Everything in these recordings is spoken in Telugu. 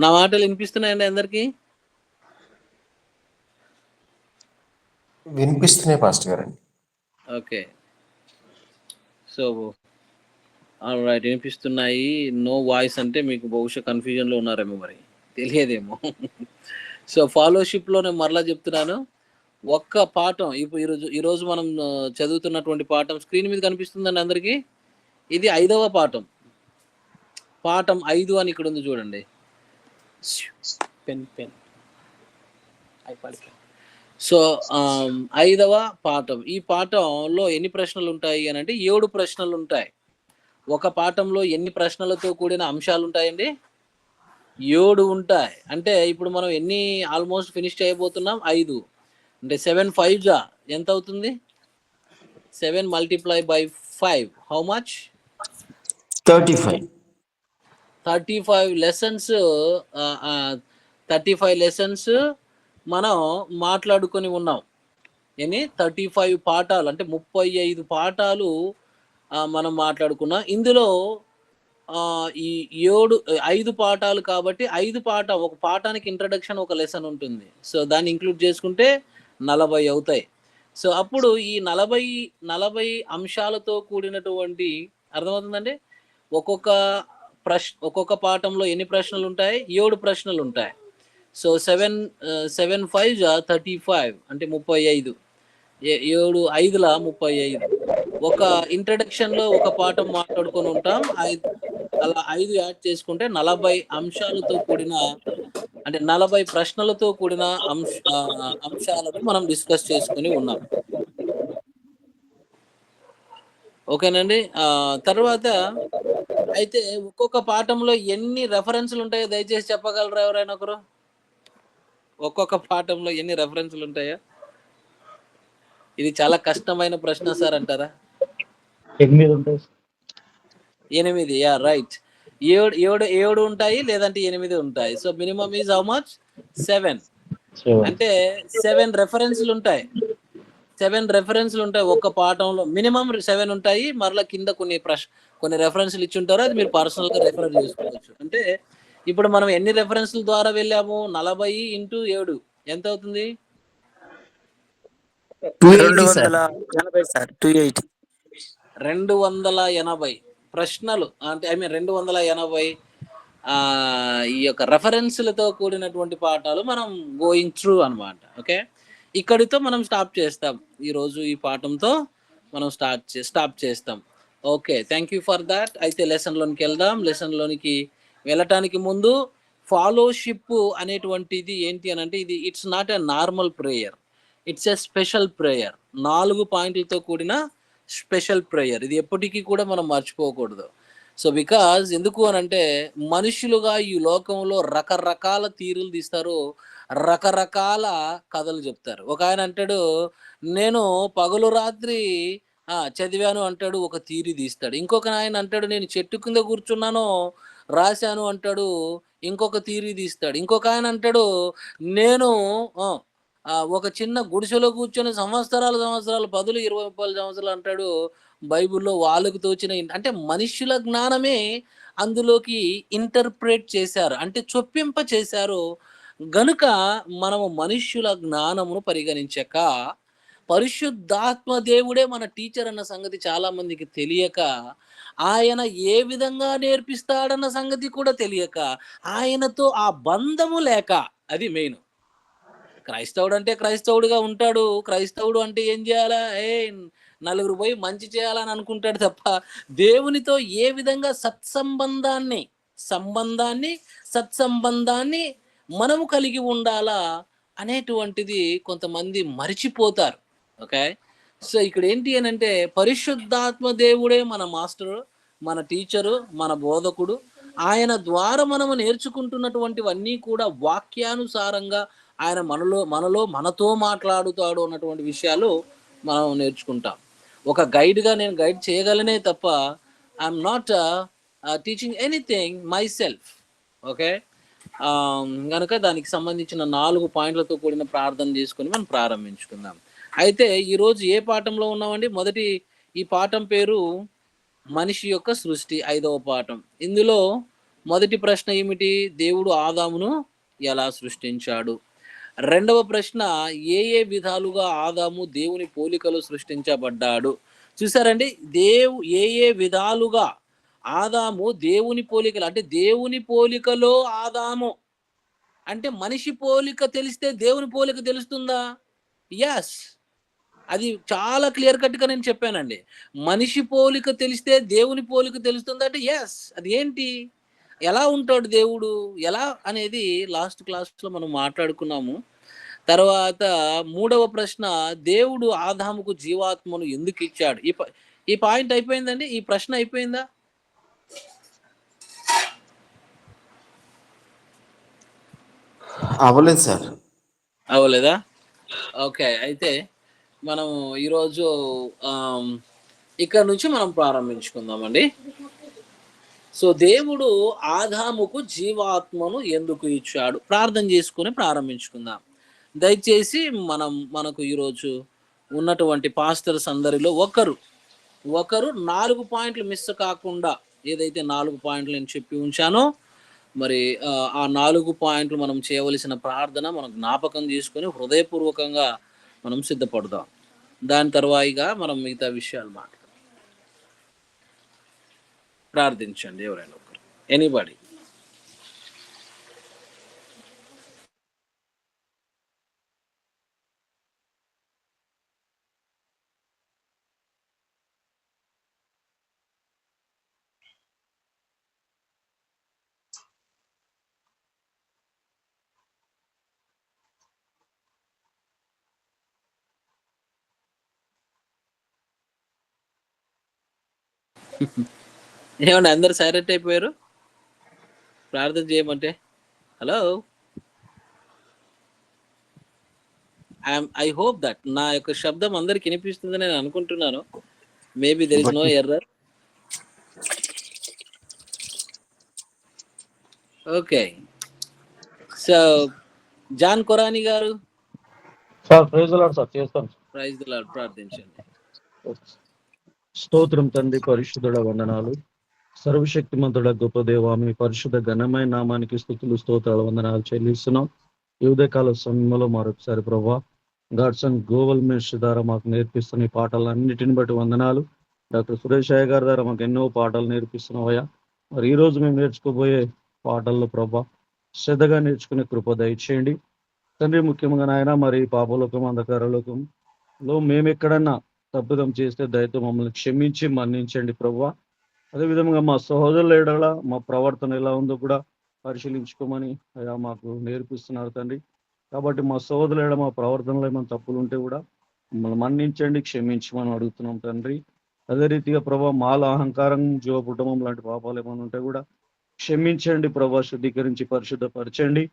నా మాటలు వినిపిస్తున్నాయండి అందరికి? వినిపిస్తున్నాయి పాస్టర్ గారండి. ఓకే, సో రైట్, వినిపిస్తున్నాయి. నో వాయిస్ అంటే మీకు బహుశా కన్ఫ్యూజన్లో ఉన్నారేమో, మరి తెలియదేమో. సో ఫాలోషిప్లోనే మరలా చెప్తున్నాను, ఒక్క పాఠం ఇప్పుడు ఈరోజు మనం చదువుతున్నటువంటి పాఠం స్క్రీన్ మీద కనిపిస్తుందండి అందరికీ. ఇది 5వ పాఠం, పాఠం 5 అని ఇక్కడ ఉంది చూడండి. పెన్ సో 5వ పాఠం. ఈ పాఠంలో ఎన్ని ప్రశ్నలు ఉంటాయి అని అంటే 7 ప్రశ్నలు ఉంటాయి. ఒక పాఠంలో ఎన్ని ప్రశ్నలతో కూడిన అంశాలు ఉంటాయండి? 7 ఉంటాయి. అంటే ఇప్పుడు మనం ఎన్ని ఆల్మోస్ట్ ఫినిష్ చేయబోతున్నాం? 5 అంటే 7 5 ఎంత అవుతుంది? 7 multiply by 5 how much? 35 lessons. 35 lessons మనం మాట్లాడుకొని ఉన్నాం. 35 పాఠాలు అంటే 35 పాఠాలు మనం మాట్లాడుకున్నాం. ఇందులో ఈ 5 పాఠాలు కాబట్టి 5 పాఠం, ఒక పాఠానికి ఇంట్రడక్షన్, ఒక లెసన్ ఉంటుంది. సో దాన్ని ఇంక్లూడ్ చేసుకుంటే 40 అవుతాయి. సో అప్పుడు ఈ 40 అంశాలతో కూడినటువంటి, అర్థమవుతుందండి? ఒక్కొక్క పాఠంలో ఎన్ని ప్రశ్నలు ఉంటాయి? 7 ప్రశ్నలు ఉంటాయి. సో 7 5 35 అంటే 35. 7 5 35. ఒక ఇంట్రడక్షన్లో ఒక పాఠం మాట్లాడుకొని ఉంటాం. అలా 5 యాడ్ చేసుకుంటే 40 అంశాలతో కూడిన, అంటే 40 ప్రశ్నలతో కూడిన అంశాలను మనం డిస్కస్ చేసుకుని ఉన్నాం. ఓకేనండి. తర్వాత అయితే ఒక్కొక్క పాఠంలో ఎన్ని రెఫరెన్స్లు ఉంటాయో దయచేసి చెప్పగలరా ఎవరైనా ఒకరు? ఒక్కొక్క పాఠంలో ఎన్ని రెఫరెన్స్లు ఉంటాయో? ఇది చాలా కష్టమైన ప్రశ్న సార్ అంటారా? 8 ఉంటాయి. 8, యా రైట్. 7 ఉంటాయి, లేదంటే 8 ఉంటాయి. So minimum is how much? 7. అంటే 7 రెఫరెన్స్లు ఉంటాయి. 7 రెఫరెన్స్లు ఉంటాయి ఒక్క పాఠంలో. మినిమం 7 ఉంటాయి. మరలా కింద కొన్ని రెఫరెన్స్లు ఇచ్చి ఉంటారు, అది మీరు పర్సనల్గా రెఫర్ చేసుకోవచ్చు. అంటే ఇప్పుడు మనం ఎన్ని రెఫరెన్స్ల ద్వారా వెళ్ళాము? 40 × 7 ఎంత అవుతుంది? 280 ప్రశ్నలు, అంటే 280 ఈ యొక్క రెఫరెన్స్లతో కూడినటువంటి పాఠాలు మనం గోయింగ్ త్రూ అన్నమాట. ఓకే, ఇక్కడితో మనం స్టాప్ చేస్తాం. ఈరోజు ఈ పాఠంతో మనం స్టాప్ చేస్తాం. Okay, thank you for that. అయితే లెసన్లోనికి వెళ్దాం. లెసన్లోనికి వెళ్ళటానికి ముందు ఫాలోషిప్ అనేటువంటిది ఏంటి అని అంటే, ఇది it's not a normal prayer, it's a special prayer. 4 పాయింట్లతో కూడిన స్పెషల్ ప్రేయర్. ఇది ఎప్పటికీ కూడా మనం మర్చిపోకూడదు. సో బికాజ్ ఎందుకు అని అంటే, మనుషులుగా ఈ లోకంలో రకరకాల తీరులు తీస్తారు, రకరకాల కథలు చెప్తారు. ఒక ఆయన అంటాడు, నేను పగలు రాత్రి చదివాను అంటాడు, ఒక థియరీ తీస్తాడు. ఇంకొక ఆయన అంటాడు, నేను చెట్టు కింద కూర్చున్నాను రాశాను అంటాడు, ఇంకొక థియరీ తీస్తాడు. ఇంకొక ఆయన అంటాడు, నేను ఒక చిన్న గుడిసెలో కూర్చొని సంవత్సరాలు 10, 20, 30 సంవత్సరాలు అంటాడు. బైబిల్లో వాళ్ళకు తోచిన, అంటే మనుష్యుల జ్ఞానమే అందులోకి ఇంటర్ప్రేట్ చేశారు, అంటే చొప్పింప చేశారు. గనుక మనము మనుష్యుల జ్ఞానమును పరిగణించక, పరిశుద్ధాత్మ దేవుడే మన టీచర్ అన్న సంగతి చాలా మందికి తెలియక, ఆయన ఏ విధంగా నేర్పిస్తాడన్న సంగతి కూడా తెలియక, ఆయనతో ఆ బంధము లేక, అది మెయిన్. క్రైస్తవుడు అంటే క్రైస్తవుడుగా ఉంటాడు. క్రైస్తవుడు అంటే ఏం చేయాలా? నలుగురు పోయి మంచి చేయాలని అనుకుంటాడు తప్ప, దేవునితో ఏ విధంగా సత్సంబంధాన్ని మనము కలిగి ఉండాలా అనేటువంటిది కొంతమంది మరిచిపోతారు. ఓకే, సో ఇక్కడ ఏంటి అని అంటే, పరిశుద్ధాత్మ దేవుడే మన మాస్టరు, మన టీచరు, మన బోధకుడు. ఆయన ద్వారా మనము నేర్చుకుంటున్నటువంటివన్నీ కూడా వాక్యానుసారంగా ఆయన మనతో మాట్లాడుతాడు అన్నటువంటి విషయాలు మనం నేర్చుకుంటాం. ఒక గైడ్గా నేను గైడ్ చేయగలనే తప్ప, I'm not teaching anything my self. Okay, కనుక దానికి సంబంధించిన 4 పాయింట్లతో కూడిన ప్రార్థన చేసుకొని మనం ప్రారంభించుకుందాం. అయితే ఈరోజు ఏ పాఠంలో ఉన్నామండి? ఈ పాఠం పేరు మనిషి యొక్క సృష్టి, 5వ పాఠం. ఇందులో మొదటి ప్రశ్న ఏమిటి? దేవుడు ఆదామును ఎలా సృష్టించాడు? రెండవ ప్రశ్న, ఏ ఏ విధాలుగా ఆదాము దేవుని పోలికలో సృష్టించబడ్డాడు? చూసారండి, ఏ ఏ విధాలుగా ఆదాము దేవుని పోలికలు, అంటే దేవుని పోలికలో ఆదాము అంటే మనిషి పోలిక తెలిస్తే దేవుని పోలిక తెలుస్తుందా? యెస్. అది చాలా క్లియర్ కట్‌గా నేను చెప్పానండి. మనిషి పోలిక తెలిస్తే దేవుని పోలిక తెలుస్తుందంటే యెస్. అది ఏంటి? ఎలా ఉంటాడు దేవుడు? ఎలా అనేది లాస్ట్ క్లాస్‌లో మనం మాట్లాడుకున్నాము. తర్వాత మూడవ ప్రశ్న, దేవుడు ఆదాముకు జీవాత్మను ఎందుకిచ్చాడు? ఈ పాయింట్ అయిపోయిందండి? ఈ ప్రశ్న అయిపోయిందా? అవ్వలేదు సార్. అవ్వలేదా? ఓకే. అయితే మనం ఈరోజు ఇక్కడ నుంచి మనం ప్రారంభించుకుందామండి. సో దేవుడు ఆదాముకు జీవాత్మను ఎందుకు ఇచ్చాడు? ప్రార్థన చేసుకొని ప్రారంభించుకుందాం. దయచేసి మనకు ఈరోజు ఉన్నటువంటి పాస్టర్స్ అందరిలో ఒకరు 4 పాయింట్లు మిస్ కాకుండా, ఏదైతే 4 పాయింట్లు నేను చెప్పి ఉంచానో, మరి ఆ 4 పాయింట్లు మనం చేయవలసిన ప్రార్థన మనం జ్ఞాపకం చేసుకొని హృదయపూర్వకంగా మనం సిద్ధపడదాం. దాని తర్వాయిగా మనం మిగతా విషయాలు మాట్లాడదాం. ప్రార్థించండి ఎవరైనా ఒకరు. ఎనీబడీ. ఏమండి అందరు సైలెంట్ అయిపోయారు ప్రార్థన చేయమంటే? హలో, ఐ హోప్ దట్ నా యొక్క శబ్దం అందరికి వినిపిస్తుందని నేను అనుకుంటున్నాను. Maybe there is no error. Okay. So John కొరాని గారు, సార్ ప్రైజ్ లార్డ్ సార్, చేస్తాను. ప్రైజ్ ది లార్డ్, ప్రార్థించండి. స్తోత్రం తండ్రి, పరిశుద్ధుడ వందనాలు. సర్వశక్తిమంతుడ గొప్ప దేవ, మీ పరిశుద్ధ ఘనమైన నామానికి స్తుతులు స్తోత్రాలు వందనాలు చెల్లిస్తున్నాం. ఈ ఉదయకాల సమయంలో మరొకసారి ప్రభా గాడ్సన్ గోవల్ మినిస్టర్ ద్వారా మాకు నేర్పిస్తున్న ఈ పాటలన్నిటిని బట్టి వందనాలు. డాక్టర్ సురేష్ అయ్య గారి ద్వారా మాకు ఎన్నో పాటలు నేర్పిస్తున్నావయ్యా. మరి ఈ రోజు మేము నేర్చుకోబోయే పాటల్లో ప్రభా శ్రద్ధగా నేర్చుకునే కృప దయచేయండి తండ్రి. ముఖ్యంగా నాయన, మరి పాపలోకం అంధకారలోకంలో మేము ఎక్కడన్నా తప్పిదం చేస్తే దయతో మమ్మల్ని క్షమించి మన్నించండి ప్రభువా. అదేవిధంగా మా సహోదరుల ఎడల మా ప్రవర్తన ఎలా ఉందో కూడా పరిశీలించుకోమని అయ్యా మాకు నేర్పిస్తున్నారు తండ్రి. కాబట్టి మా సహోదరుల ఎడల మా ప్రవర్తనలో ఏమైనా తప్పులు ఉంటే కూడా మమ్మల్ని మన్నించండి, క్షమించమని అడుగుతున్నాం తండ్రి. అదే రీతిగా ప్రభా మాల అహంకారం, జీవ కుటుంబం లాంటి పాపాలు ఏమైనా ఉంటే కూడా క్షమించండి ప్రభా, శుద్ధీకరించి పరిశుద్ధపరచండి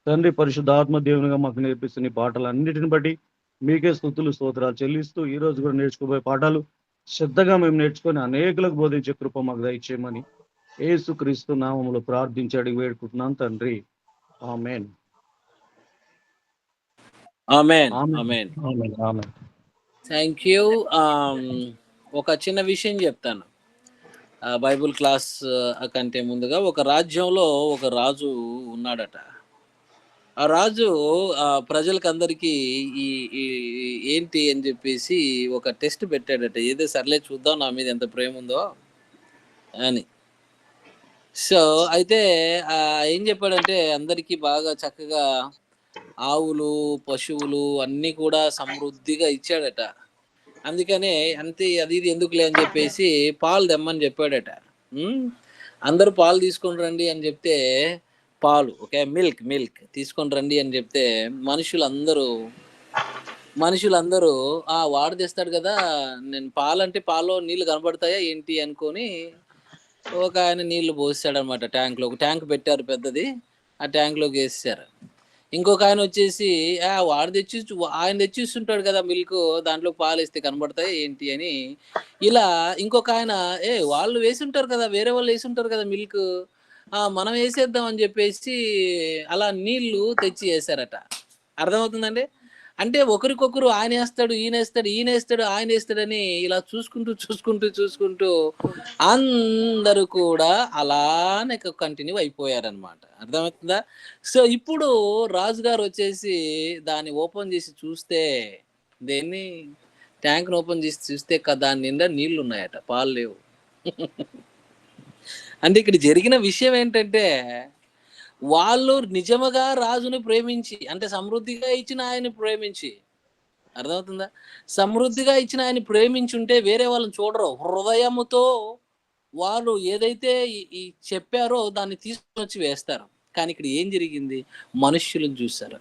తండ్రి. పరిశుద్ధాత్మ దేవునిగా మాకు నేర్పిస్తున్న ఈ పాటలన్నిటిని బట్టి మీకే స్తుతులు స్తోత్రాలు చెల్లిస్తూ ఈ రోజు కూడా నేర్చుకోబోయే పాఠాలు శ్రద్ధగా మేము నేర్చుకొని అనేకులకు బోధించే కృప మాకు దయచేయమని యేసుక్రీస్తు నామములో ప్రార్థించి అడిగి వేడుకుంటున్నాను తండ్రి. ఆమేన్. ఆమేన్. ఆమేన్. ఆమేన్. ఆమేన్. ఆమేన్. Thank you. ఒక చిన్న విషయం చెప్తాను. బైబుల్ క్లాస్ కంటే ముందుగా, ఒక రాజ్యంలో ఒక రాజు ఉన్నాడట. ఆ రాజు ప్రజలకందరికీ ఈ ఈ ఏంటి అని చెప్పేసి ఒక టెస్ట్ పెట్టాడట. ఏదో సర్లే చూద్దాం నా మీద ఎంత ప్రేమ ఉందో అని. సో అయితే ఏం చెప్పాడంటే, అందరికీ బాగా చక్కగా ఆవులు, పశువులు అన్నీ కూడా సమృద్ధిగా ఇచ్చాడట. అందుకనే అంతే, అది ఇది ఎందుకులే అని చెప్పేసి పాలు తెమ్మని చెప్పాడట. అందరూ పాలు తీసుకొని రండి అని చెప్తే, పాలు ఓకే, మిల్క్ తీసుకొని రండి అని చెప్తే మనుషులందరూ వాడు తెస్తాడు కదా, నేను పాలంటే పాలో నీళ్ళు కనబడతాయా ఏంటి అనుకొని ఒక ఆయన నీళ్లు పోసాడనమాట. ట్యాంక్లో ఒక ట్యాంక్ పెట్టారు పెద్దది, ఆ ట్యాంక్లోకి వేసేసారు. ఇంకొక ఆయన వచ్చేసి ఆయన తెచ్చిస్తుంటాడు కదా మిల్క్, దాంట్లో పాలు వేస్తే కనబడతాయి ఏంటి అని, ఇలా ఇంకొక ఆయన వాళ్ళు వేసుంటారు కదా, వేరే వాళ్ళు వేసుంటారు కదా మిల్క్, మనం వేసేద్దాం అని చెప్పేసి అలా నీళ్లు తెచ్చి వేసారట. అర్థమవుతుందండి? అంటే ఒకరికొకరు ఆయన వేస్తాడు, ఈయన వేస్తాడు, ఈయన వేస్తాడు, ఆయన వేస్తాడని ఇలా చూసుకుంటూ అందరూ కూడా అలానే కంటిన్యూ అయిపోయారనమాట. అర్థమవుతుందా? సో ఇప్పుడు రాజుగారు వచ్చేసి దాన్ని ఓపెన్ చేసి చూస్తే, దేన్ని ట్యాంక్‌ని ఓపెన్ చేసి చూస్తే దాని నిండా నీళ్లు ఉన్నాయట, పాలు లేవు. అంటే ఇక్కడ జరిగిన విషయం ఏంటంటే, వాళ్ళు నిజముగా రాజుని ప్రేమించి, అంటే సమృద్ధిగా ఇచ్చిన ఆయన్ని ప్రేమించి, అర్థమవుతుందా? సమృద్ధిగా ఇచ్చిన ఆయన్ని ప్రేమించుంటే వేరే వాళ్ళని చూడరు. హృదయముతో వాళ్ళు ఏదైతే ఈ చెప్పారో దాన్ని తీసుకొచ్చి వేస్తారు. కానీ ఇక్కడ ఏం జరిగింది? మనుష్యులను చూసారు.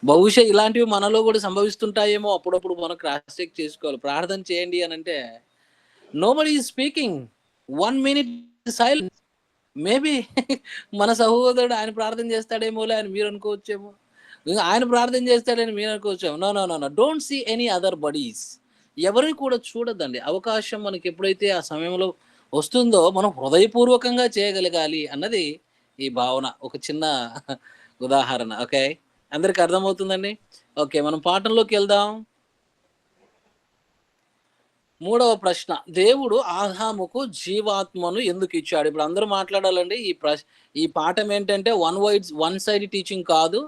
బహుశా ఇలాంటివి మనలో కూడా సంభవిస్తుంటాయేమో. అప్పుడప్పుడు మనం క్రాస్ చెక్ చేసుకోవాలి. ప్రార్థన చేయండి అనంటే nobody is speaking. 1 minute silence. Maybe మన సహోదరుడు ఆయన ప్రార్థన చేస్తాడేమోలే అని మీరు అనుకోవచ్చేమో. ఆయన ప్రార్థన చేస్తాడని మీరు అనుకోవచ్చేమో. No no no no don't see any other buddies. ఎవరిని కూడా చూడొద్దండి. అవకాశం మనకి ఎప్పుడైతే ఆ సమయంలో వస్తుందో మనం హృదయపూర్వకంగా చేయగలగాలి అన్నది ఈ భావన. ఒక చిన్న ఉదాహరణ. ఓకే, అందరికి అర్థమవుతుందండి? ఓకే, మనం పాఠంలోకి వెళ్దాం. 3వ ప్రశ్న, దేవుడు ఆదాముకు జీవాత్మను ఎందుకు ఇచ్చాడు? ఇప్పుడు అందరూ మాట్లాడాలండి. ఈ పాఠం ఏంటంటే వన్ సైడ్ టీచింగ్ కాదు.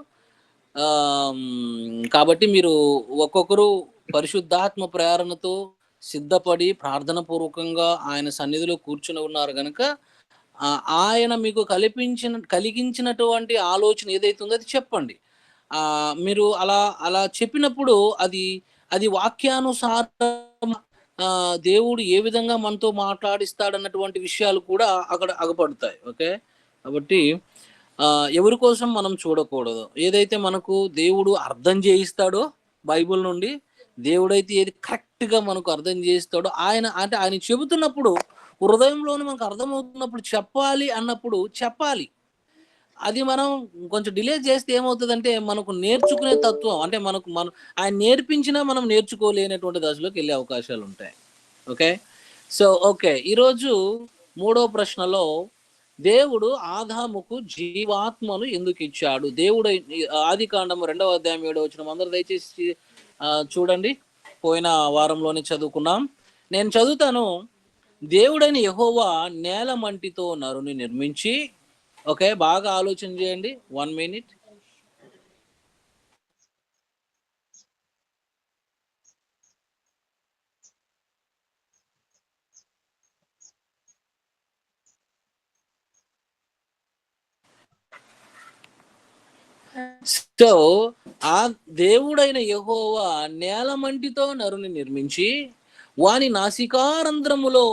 కాబట్టి మీరు ఒక్కొక్కరు పరిశుద్ధాత్మ ప్రేరణతో సిద్ధపడి ప్రార్థన పూర్వకంగా ఆయన సన్నిధిలో కూర్చుని ఉన్నారు కనుక ఆయన మీకు కలిగించినటువంటి ఆలోచన ఏదైతే ఉందో అది చెప్పండి. మీరు అలా అలా చెప్పినప్పుడు అది వాక్యానుసారం దేవుడు ఏ విధంగా మనతో మాట్లాడిస్తాడన్నటువంటి విషయాలు కూడా అక్కడ అగపడతాయి. ఓకే, కాబట్టి ఎవరి కోసం మనం చూడకూడదు. ఏదైతే మనకు దేవుడు అర్థం చేయిస్తాడో బైబిల్ నుండి, దేవుడైతే ఏది కరెక్ట్గా మనకు అర్థం చేయిస్తాడో ఆయన చెబుతున్నప్పుడు హృదయంలోనే మనకు అర్థమవుతున్నప్పుడు చెప్పాలి అన్నప్పుడు చెప్పాలి. అది మనం కొంచెం డిలే చేస్తే ఏమవుతుందంటే మనకు నేర్చుకునే తత్వం, అంటే మనం ఆయన నేర్పించినా మనం నేర్చుకోలేనటువంటి దశలోకి వెళ్ళే అవకాశాలు ఉంటాయి. ఓకే, సో ఓకే, ఈరోజు 3వ ప్రశ్నలో దేవుడు ఆదాముకు జీవాత్మను ఎందుకు ఇచ్చాడు? దేవుడు ఆదికాండము 2వ అధ్యాయం 7వ వచనం అందరూ దయచేసి చూడండి. పోయిన వారంలోనే చదువుకున్నాం. నేను చదువుతాను. దేవుడైన యెహోవా నేల మంటితో నరుని నిర్మించి, ఓకే, బాగా ఆలోచన చేయండి. 1 మినిట్. సో ఆ దేవుడైన యెహోవా నేల మంటితో నరుని నిర్మించి వాని నాసికారంధ్రములలో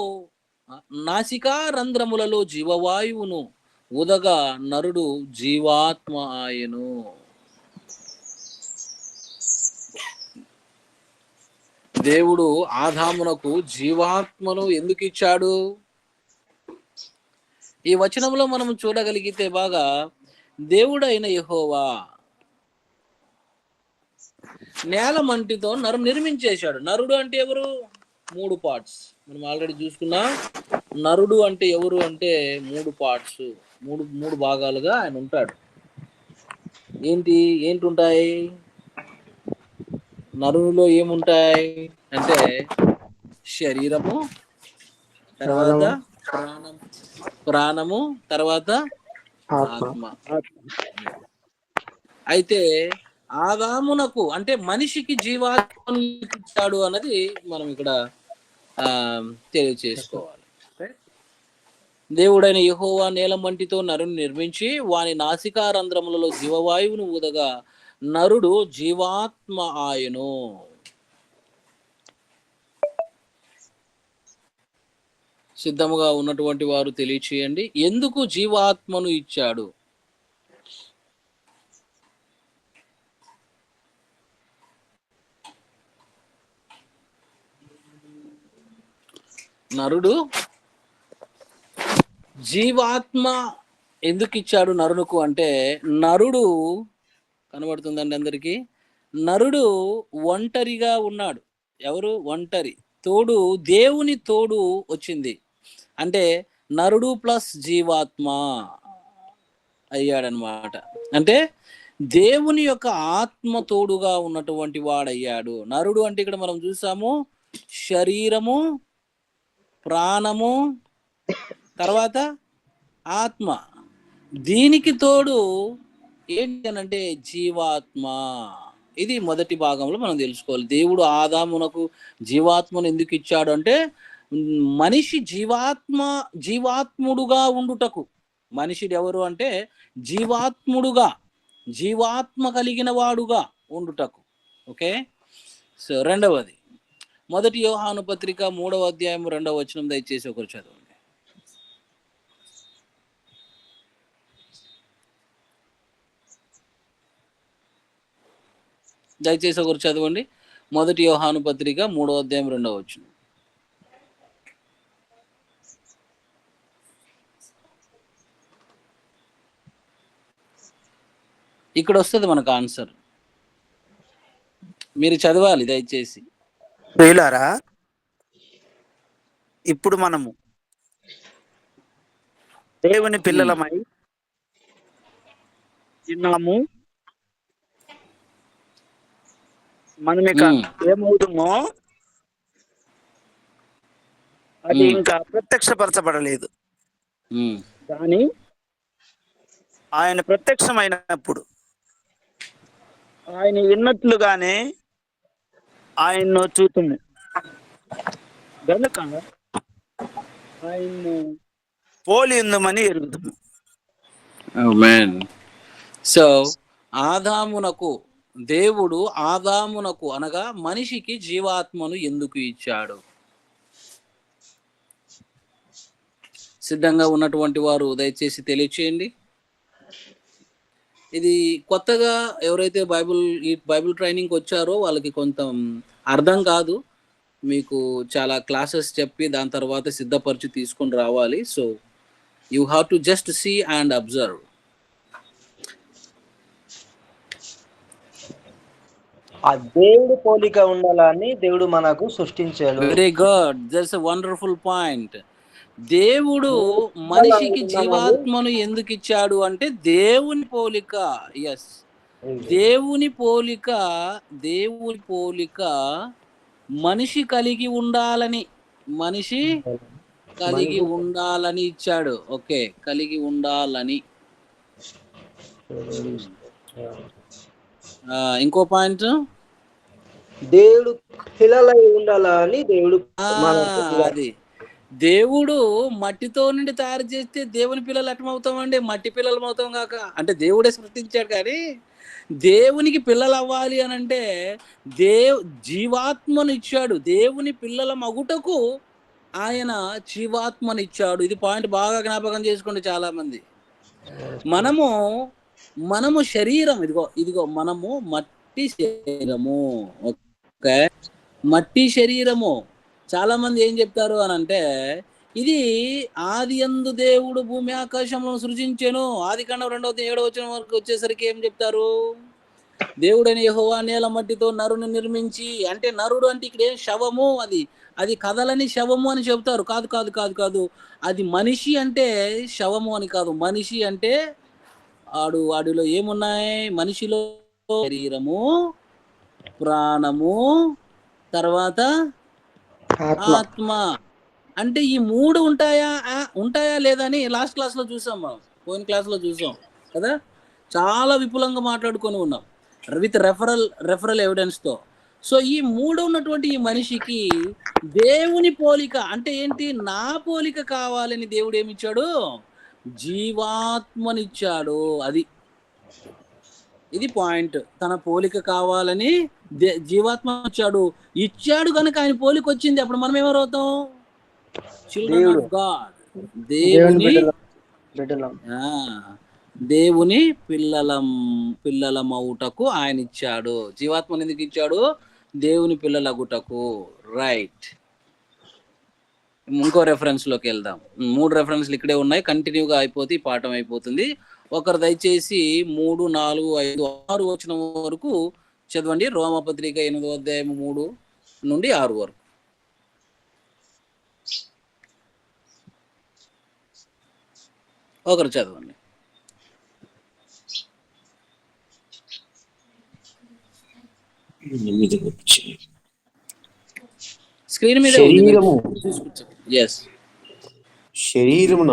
జీవవాయువును ఉదగా నరుడు జీవాత్మ ఆయను. దేవుడు ఆదామునకు జీవాత్మను ఎందుకు ఇచ్చాడు? ఈ వచనంలో మనం చూడగలిగితే బాగా, దేవుడైన యెహోవా నేల మంటితో నరు నిర్మించేశాడు. నరుడు అంటే ఎవరు? 3 పార్ట్స్ మనం ఆల్రెడీ చూసుకున్నాం. నరుడు అంటే ఎవరు అంటే 3 పార్ట్స్, మూడు భాగాలుగా ఆయన ఉంటాడు. ఏంటి ఉంటాయి నరునిలో? ఏముంటాయి అంటే శరీరము, తర్వాత ప్రాణము, తర్వాత ఆత్మ. అయితే ఆదామునకు అంటే మనిషికి జీవాత్మను ఇచ్చాడు అన్నది మనం ఇక్కడ తెలియచేసుకోవాలి. దేవుడైన యెహోవా నేల మంటితో నరుని నిర్మించి వాని నాసికారంధ్రములలో జీవవాయువును ఊదగా నరుడు జీవాత్మ ఆయను. సిద్ధముగా ఉన్నటువంటి వారు తెలియచేయండి, ఎందుకు జీవాత్మను ఇచ్చాడు? నరుడు జీవాత్మ ఎందుకు ఇచ్చాడు నరునుకు అంటే, నరుడు కనబడుతుందండి అందరికీ? నరుడు ఒంటరిగా ఉన్నాడు. ఎవరు? ఒంటరి. తోడు దేవుని తోడు వచ్చింది. అంటే నరుడు ప్లస్ జీవాత్మ. అయ్యాడనమాట. అంటే దేవుని యొక్క ఆత్మ తోడుగా ఉన్నటువంటి వాడయ్యాడు. నరుడు అంటే ఇక్కడ మనం చూసాము శరీరము, ప్రాణము, తర్వాత ఆత్మ. దీనికి తోడు ఏంటి అనంటే జీవాత్మ. ఇది మొదటి భాగంలో మనం తెలుసుకోవాలి. దేవుడు ఆదామునకు జీవాత్మను ఎందుకు ఇచ్చాడు అంటే మనిషి జీవాత్ముడుగా ఉండుటకు. మనిషిడు ఎవరు అంటే జీవాత్మ కలిగిన వాడుగా ఉండుటకు. ఓకే. సో రెండవది మొదటి యోహాను పత్రిక 3వ అధ్యాయం 2వ వచనం దయచేసి ఒకరు చదవండి. దయచేసి ఒకరు చదవండి. మొదటి యోహాను పత్రిక 3వ అధ్యాయం 2వ వచనం. ఇక్కడ వస్తుంది మనకు ఆన్సర్. మీరు చదవాలి దయచేసి. ప్రియులారా, ఇప్పుడు మనము దేవుని పిల్లలమై ఉన్నాము. మనం ఇక ఏమవుతామో అది ఇంకా ప్రత్యక్షపరచబడలేదు. కానీ ఆయన ప్రత్యక్షమైనప్పుడు ఆయన విన్నట్లుగానే ఆయన్ను చూతుము గనుక ఆయన్ను పోలి ఉందమని ఎరుగుతాము. ఆమేన్. సో దేవుడు ఆదామునకు అనగా మనిషికి జీవాత్మను ఎందుకు ఇచ్చాడు? సిద్ధంగా ఉన్నటువంటి వారు దయచేసి తెలియచేయండి. ఇది కొత్తగా ఎవరైతే బైబిల్ ట్రైనింగ్ వచ్చారో వాళ్ళకి కొంత అర్థం కాదు. మీకు చాలా క్లాసెస్ చెప్పి దాని తర్వాత సిద్ధపరిచి తీసుకొని రావాలి. So you have to just see and observe. ఆ దేవుడు పోలిక ఉండాలని దేవుడు మనకు సృష్టించాడు. Very good, that's a wonderful point. దేవుడు మనిషికి జీవాత్మను ఎందుకు ఇచ్చాడు అంటే దేవుని పోలిక. ఎస్, దేవుని పోలిక మనిషి కలిగి ఉండాలని ఇచ్చాడు. ఓకే, కలిగి ఉండాలని. ఇంకో పాయింట్, దేవుడు పిల్లలై ఉండాలని దేవుడు అది దేవుడు మట్టితో నుండి తయారు చేస్తే దేవుని పిల్లలు ఎట్మవుతామండి? మట్టి పిల్లలు అవుతాం కాక. అంటే దేవుడే సృష్టించాడు, కానీ దేవునికి పిల్లలు అవ్వాలి అని అంటే జీవాత్మను ఇచ్చాడు. దేవుని పిల్లల మగుటకు ఆయన జీవాత్మను ఇచ్చాడు. ఇది పాయింట్ బాగా జ్ఞాపకం చేసుకోండి చాలా మంది. మనము శరీరం, ఇదిగో మనము మట్టి శరీరము. ఓకే, మట్టి శరీరము. చాలా మంది ఏం చెప్తారు అని అంటే ఇది ఆదియందు దేవుడు భూమి ఆకాశంలో సృజించెను. ఆదికాండం 2వ వచనం వరకు వచ్చేసరికి ఏం చెప్తారు? దేవుడైన యెహోవా నేల మట్టితో నరుని నిర్మించి. అంటే నరుడు అంటే ఇక్కడ ఏం శవము, అది కదలని శవము అని చెప్తారు. కాదు. అది మనిషి అంటే శవము అని కాదు. మనిషి అంటే వాడిలో ఏమున్నాయి? మనిషిలో శరీరము, ప్రాణము, తర్వాత ఆత్మ. అంటే ఈ 3 ఉంటాయా లేదా అని లాస్ట్ క్లాస్ లో చూసాం. మనం పోయిన క్లాస్ లో చూసాం కదా, చాలా విపులంగా మాట్లాడుకొని ఉన్నాం విత్ రెఫరల్ ఎవిడెన్స్ తో. సో ఈ 3 ఉన్నటువంటి ఈ మనిషికి దేవుని పోలిక అంటే ఏంటి? నా పోలిక కావాలని దేవుడు ఏమిచ్చాడు? జీవాత్మనిచ్చాడు. ఇది పాయింట్. తన పోలిక కావాలని జీవాత్మ ఇచ్చాడు కనుక ఆయన పోలిక వచ్చింది. అప్పుడు మనం ఎవరవుతాం? చిల్డ్రన్ ఆఫ్ గాడ్, దేవుని పిల్లలమవుటకు ఆయన ఇచ్చాడు. జీవాత్మని ఎందుకు ఇచ్చాడు? దేవుని పిల్లలగుటకు. రైట్. ఇంకో రెఫరెన్స్ లోకి వెళ్దాం. 3 రెఫరెన్స్లు ఇక్కడే ఉన్నాయి, కంటిన్యూగా అయిపోతే ఈ పాఠం అయిపోతుంది. ఒకరు దయచేసి 3, 4, 5, 6 వచనం వరకు చదవండి. రోమపత్రిక 8వ అధ్యాయం 3 నుండి 6 వరకు. ఒకరు చదవండి. 8 వచ్చి స్క్రీన్ మీద శరీరము ఎస్ శరీరమును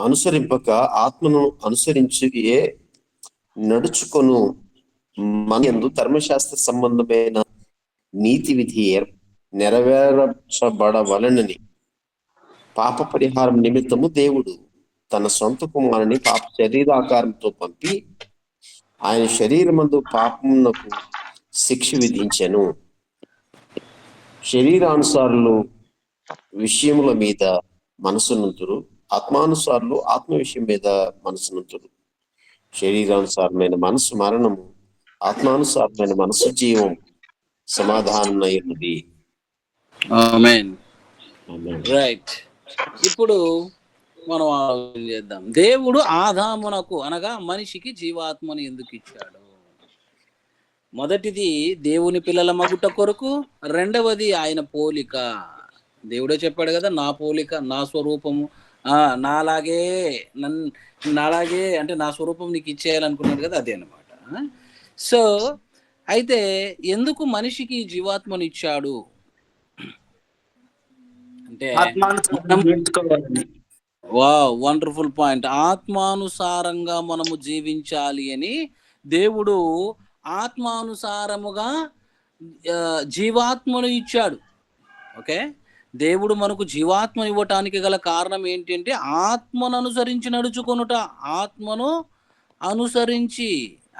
అనుసరింపక ఆత్మను అనుసరించుయే నడుచుకొను మనయందు ధర్మశాస్త్ర సంబంధమైన నీతి విధి నెరవేర్చబడవలనని పాప పరిహారం నిమిత్తము దేవుడు తన సొంత కుమారుని పాప శరీరాకారంతో పంపి ఆయన శరీరమందు పాపమునకు శిక్ష విధించెను. శరీరానుసారులు విషయముల మీద మనసునంతురు, ఆత్మానుసారులు ఆత్మ విషయం మీద మనసునంతురు. శరీరానుసారమైన మనసు మరణము, ఆత్మానుసారమైన మనసు జీవం సమాధానం అయ్యింది. ఆమేన్. రైట్. ఇప్పుడు మనం ఆలోచన చేద్దాం. దేవుడు ఆదామునకు అనగా మనిషికి జీవాత్మను ఎందుకు ఇచ్చాడు? మొదటిది దేవుని పిల్లల మగుట కొరకు, రెండవది ఆయన పోలిక. దేవుడే చెప్పాడు కదా, నా పోలిక నా స్వరూపము నాలాగే నాలాగే అంటే నా స్వరూపం నీకు ఇచ్చేయాలనుకున్నాడు కదా, అదే అనమాట. సో అయితే ఎందుకు మనిషికి జీవాత్మను ఇచ్చాడు అంటే వండర్ఫుల్ పాయింట్. ఆత్మానుసారంగా మనము జీవించాలి అని దేవుడు ఆత్మానుసారముగా జీవాత్మను ఇచ్చాడు. ఓకే, దేవుడు మనకు జీవాత్మను ఇవ్వటానికి గల కారణం ఏంటంటే ఆత్మను అనుసరించి నడుచుకొనుట. ఆత్మను అనుసరించి,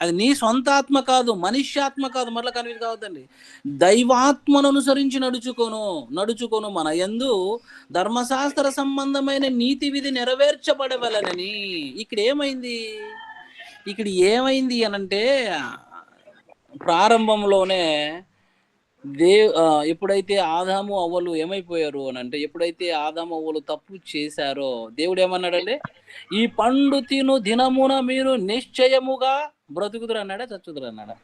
అది నీ సొంత ఆత్మ కాదు, మనుష్యాత్మ కాదు, మరలా కన్ఫ్యూజ్ కావద్దండి. దైవాత్మను అనుసరించి నడుచుకొను మన యందు ధర్మశాస్త్ర సంబంధమైన నీతి విధి నెరవేర్చబడవలనని. ఇక్కడ ఏమైంది అనంటే ప్రారంభంలోనే ఎప్పుడైతే ఆదాము అవ్వలు ఏమైపోయారు అని అంటే, ఎప్పుడైతే ఆదాము అవ్వలు తప్పు చేశారో దేవుడు ఏమన్నాడంటే, ఈ పండు తిను దినమున మీరు నిశ్చయముగా బ్రతుకుదురు అన్నాడా చచ్చుదురు అన్నాడా?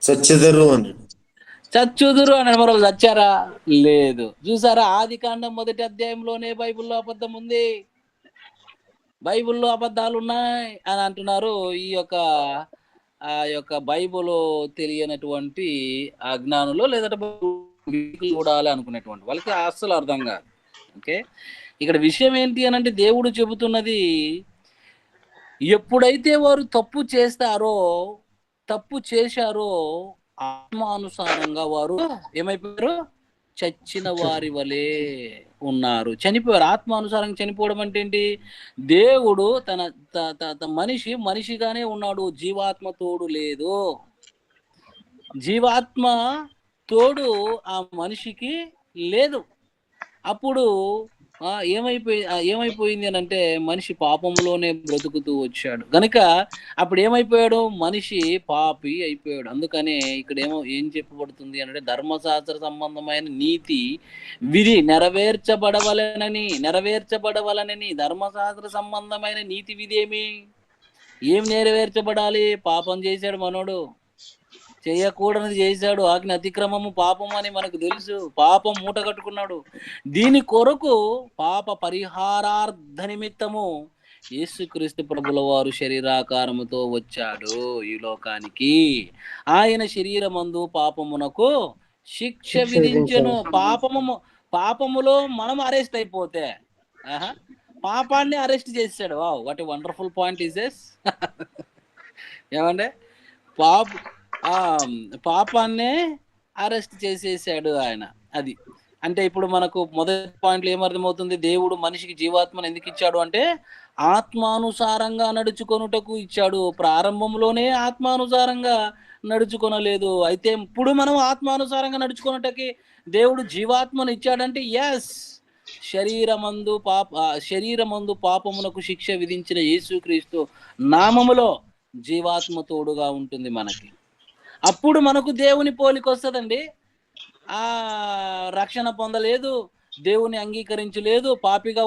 చచ్చుదురు అన్నాడు. మరో చచ్చారా? లేదు. చూసారా, ఆదికాండం 1వ అధ్యాయంలోనే బైబిల్లో అబద్ధం ఉంది, బైబిల్లో అబద్ధాలు ఉన్నాయి అని అంటున్నారు. ఆ యొక్క బైబిల్ తెలియనటువంటి అజ్ఞానులు, లేదంటే చూడాలి అనుకునేటువంటి వాళ్ళకి అస్సలు అర్థం కాదు. ఓకే, ఇక్కడ విషయం ఏంటి అని అంటే, దేవుడు చెబుతున్నది, ఎప్పుడైతే వారు తప్పు చేశారో ఆత్మానుసారంగా వారు ఏమైపోయారు? చచ్చిన వారి వలె ఉన్నారు, చనిపోయారు. ఆత్మానుసారంగా చనిపోవడం అంటే ఏంటి? దేవుడు తన మనిషిగానే ఉన్నాడు, జీవాత్మ తోడు లేదు. జీవాత్మ తోడు ఆ మనిషికి లేదు. అప్పుడు ఏమైపోయింది అని అంటే, మనిషి పాపంలోనే బ్రతుకుతూ వచ్చాడు గనుక అప్పుడు ఏమైపోయాడు? మనిషి పాపి అయిపోయాడు. అందుకనే ఇక్కడ ఏం చెప్పబడుతుంది అంటే, ధర్మశాస్త్ర సంబంధమైన నీతి విధి నెరవేర్చబడవలనని. ధర్మశాస్త్ర సంబంధమైన నీతి విధి ఏం నెరవేర్చబడాలి? పాపం చేశాడు మనోడు, చేయకూడనిది చేశాడు, ఆజ్ఞ అతిక్రమము పాపం అని మనకు తెలుసు, పాపం మూట కట్టుకున్నాడు. దీని కొరకు పాప పరిహారార్థ నిమిత్తము యేసుక్రీస్తు ప్రభుల వారు శరీరాకారముతో వచ్చాడు ఈ లోకానికి. ఆయన శరీరమందు పాపమునకు శిక్ష విధించెను. పాపములో మనం అరెస్ట్ అయిపోతే పాపాన్ని అరెస్ట్ చేశాడు. What a wonderful point is this. ఏమంటే పాపాన్నే అరెస్ట్ చేసేసాడు ఆయన. అది అంటే ఇప్పుడు మనకు మొదటి పాయింట్లో ఏమర్థమవుతుంది? దేవుడు మనిషికి జీవాత్మను ఎందుకు ఇచ్చాడు అంటే, ఆత్మానుసారంగా నడుచుకొనుటకు ఇచ్చాడు. ప్రారంభంలోనే ఆత్మానుసారంగా నడుచుకొనలేదు. అయితే ఇప్పుడు మనం ఆత్మానుసారంగా నడుచుకొనుటకి దేవుడు జీవాత్మను ఇచ్చాడంటే, ఎస్, శరీరమందు పాపమునకు శిక్ష విధించిన యేసుక్రీస్తు నామములో జీవాత్మ తోడుగా ఉంటుంది మనకి. అప్పుడు మనకు దేవుని పోలిక వస్తుందండి. రక్షణ పొందలేదు, దేవుని అంగీకరించలేదు, పాపిగా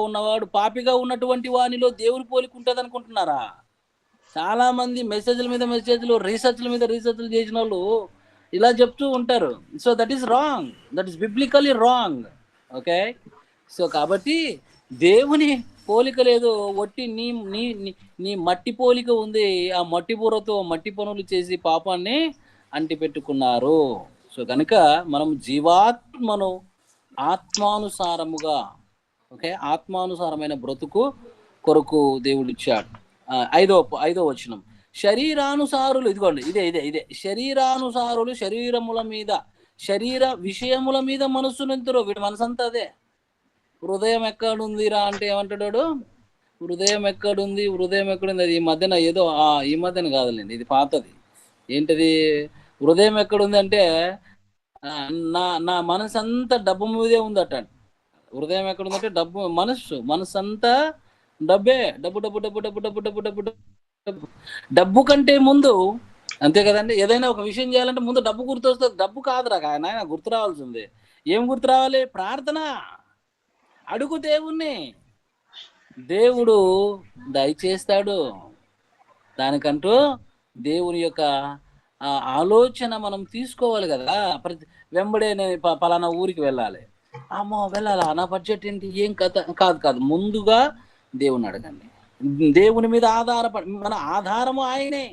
ఉన్నటువంటి వానిలో దేవుని పోలిక ఉంటుంది అనుకుంటున్నారా? చాలా మంది మెసేజ్ల మీద మెసేజ్లు, రీసెర్చ్ల మీద రీసెర్చ్లు చేసిన వాళ్ళు ఇలా చెప్తూ ఉంటారు. So that is biblically wrong. Okay, so కాబట్టి దేవుని పోలిక లేదు, ఒట్టి నీ నీ నీ- నీ మట్టి పోలిక ఉంది. ఆ మట్టి బుర్రతో మట్టి పనులు చేసి పాపాన్ని అంటిపెట్టుకున్నారు. సో కనుక మనం జీవాత్మను ఆత్మానుసారముగా, ఓకే, ఆత్మానుసారమైన బ్రతుకు కొరకు దేవుడు ఇచ్చాడు. ఐదో వచనం, శరీరానుసారులు, ఇదిగోండి ఇదే శరీరానుసారులు శరీరముల మీద, శరీర విషయముల మీద మనస్సునంతురు. వీడి మనసంతా అదే. హృదయం ఎక్కడుందిరా అంటే ఏమంటాడు? హృదయం ఎక్కడుంది, అది ఈ మధ్యన ఏదో ఈ మధ్యన కాదులేండి, ఇది పాతది. ఏంటది? హృదయం ఎక్కడుంది అంటే నా నా మనసు అంతా డబ్బు మీదే ఉందట. హృదయం ఎక్కడుందంటే డబ్బు, మనస్సు అంతా డబ్బే. డబ్బు డబ్బు డబ్బు డబ్బు డబ్బు డబ్బు డబ్బు డబ్బు డబ్బు కంటే ముందు, అంతే కదండి, ఏదైనా ఒక విషయం చేయాలంటే ముందు డబ్బు గుర్తొస్తుంది. డబ్బు కాదురా నాయన గుర్తు రావాల్సింది. ఏం గుర్తు రావాలి? ప్రార్థన. అడుగు దేవుణ్ణి, దేవుడు దయచేస్తాడు. దానికంటూ దేవుని యొక్క ఆలోచన మనం తీసుకోవాలి కదా. వెంబడే నేను పలానా ఊరికి వెళ్ళాలి, అమ్మో వెళ్ళాలా, నా బడ్జెట్ ఏంటి, ఏం కథ, కాదు. ముందుగా దేవుని అడగండి. దేవుని మీద ఆధారపడి, మన ఆధారము ఆయనే.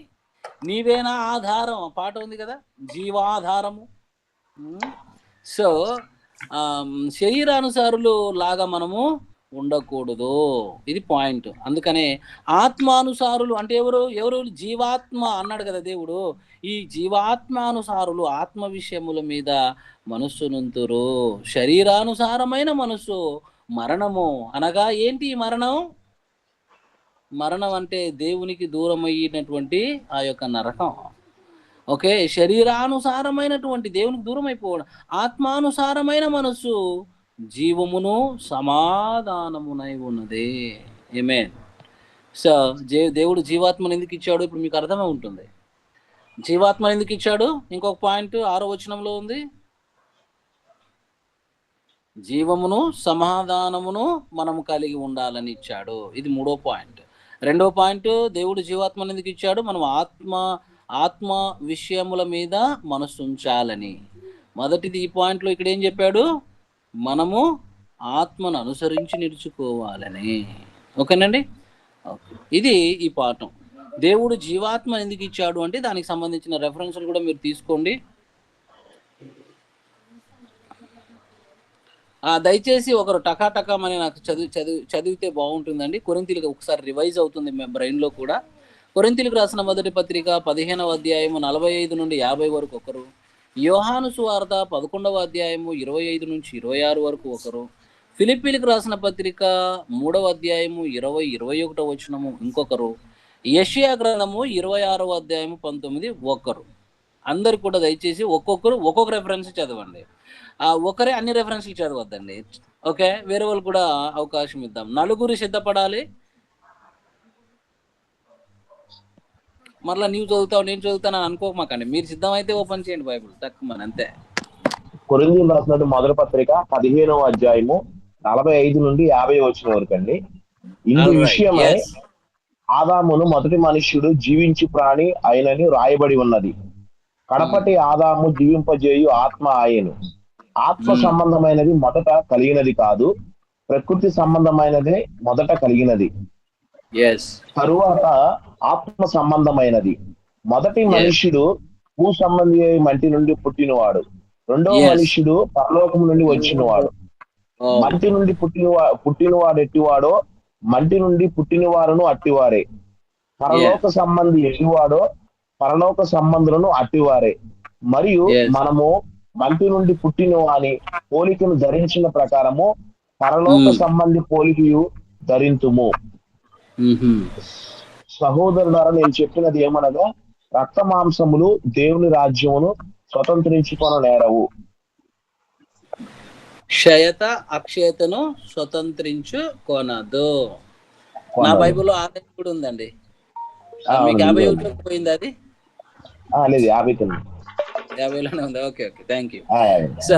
నీవేనా ఆధారం, పాట ఉంది కదా, జీవాధారము. సో శరీరానుసారులు లాగా మనము ఉండకూడదు. ఇది పాయింట్. అందుకనే ఆత్మానుసారులు అంటే ఎవరు? జీవాత్మ అన్నాడు కదా దేవుడు. ఈ జీవాత్మానుసారులు ఆత్మ విషయముల మీద మనస్సునుంతురు. శరీరానుసారమైన మనస్సు మరణము. అనగా ఏంటి మరణం? మరణం అంటే దేవునికి దూరం అయినటువంటి ఆ యొక్క నరకం. ఓకే, శరీరానుసారమైనటువంటి దేవునికి దూరం అయిపోవడం. ఆత్మానుసారమైన మనస్సు జీవమును సమాధానమునై ఉన్నది. ఆమేన్. సో దేవుడు జీవాత్మను ఎందుకు ఇచ్చాడు? ఇప్పుడు మీకు అర్థమై ఉంటుంది. జీవాత్మ ఎందుకు ఇచ్చాడు? ఇంకొక పాయింట్ 6వ వచనంలో ఉంది. జీవమును సమాధానమును మనము కలిగి ఉండాలని ఇచ్చాడు. ఇది 3వ పాయింట్. 2వ పాయింట్, దేవుడు జీవాత్మను ఎందుకు ఇచ్చాడు? మనం ఆత్మ విషయముల మీద మనసు ఉంచాలని. మొదటిది ఈ పాయింట్లో ఇక్కడ ఏం చెప్పాడు? మనము ఆత్మను అనుసరించి నిలుచుకోవాలని. ఓకేనండి? ఓకే, ఇది ఈ పాఠం. దేవుడు జీవాత్మ ఎందుకు ఇచ్చాడు అంటే దానికి సంబంధించిన రెఫరెన్స్లు కూడా మీరు తీసుకోండి. దయచేసి ఒకరు టకాటకమని నాకు చదివితే బాగుంటుందండి. కొరింథీయులకు ఒకసారి రివైజ్ అవుతుంది బ్రెయిన్లో కూడా. కొరింథీయులకు రాసిన మొదటి పత్రిక 15వ అధ్యాయము 45 నుండి 50 వరకు ఒకరు, యోహాను సువార్త 11వ అధ్యాయము 25 నుంచి 26 వరకు ఒకరు, ఫిలిప్పీలకు రాసిన పత్రిక 3వ అధ్యాయము 20-21 వచనము ఇంకొకరు, యెషయా గ్రంథము 26వ అధ్యాయము 19 ఒకరు. అందరు కూడా దయచేసి ఒక్కొక్క రెఫరెన్స్ చదవండి. ఒకరే అన్ని రెఫరెన్స్లు చదవద్దండి. ఓకే, వేరే వాళ్ళు కూడా అవకాశం ఇద్దాం. నలుగురు సిద్ధపడాలి. మరలా నీవు చదువుతావు నేను చదువుతాను అని అనుకోమాకండి. మీరు సిద్ధమైతే ఓపెన్ చేయండి బైబుల్ తక్కువ అంతే. కొరింథీయులకు రాసిన మొదటి పత్రిక 15వ అధ్యాయము 45 నుండి 50 వచనం వరకు అండి. ఇందు విషయమై ఆదామును మొదటి మనుష్యుడు జీవించి ప్రాణి అయినని రాయబడి ఉన్నది. కడపటి ఆదాము జీవింపజేయు ఆత్మ ఆయను. ఆత్మ సంబంధమైనది మొదట కలిగినది కాదు, ప్రకృతి సంబంధమైనదే మొదట కలిగినది, తరువాత ఆత్మ సంబంధమైనది. మొదటి మనుష్యుడు భూ సంబంధి మంటి నుండి పుట్టినవాడు, రెండవ మనుష్యుడు పరలోకము నుండి వచ్చినవాడు. మంటి నుండి పుట్టినవాడు ఎట్టివాడో మంటి నుండి పుట్టిన వారును అట్టివారే. పరలోక సంబంధి ఎట్టివాడో పరలోక సంబంధులను అట్టివారే. మరియు మనము మంటి నుండి పుట్టిన వాని పోలికను ధరించిన ప్రకారము పరలోక సంబంధి పోలికయు ధరింతుము. సహోదరులారా, నేను చెప్పినది ఏమనగా రక్త మాంసములు దేవుని రాజ్యమును స్వతంత్రించుకొన నేరవు. క్షయత అక్షయతను స్వతంత్రించుకొనదు. నా బైబిల్లో ఆదాయం కూడా ఉందండి. మీకు 51 పోయింది అది? లేదు, 50లోనే ఉంది. Okay, thank you. So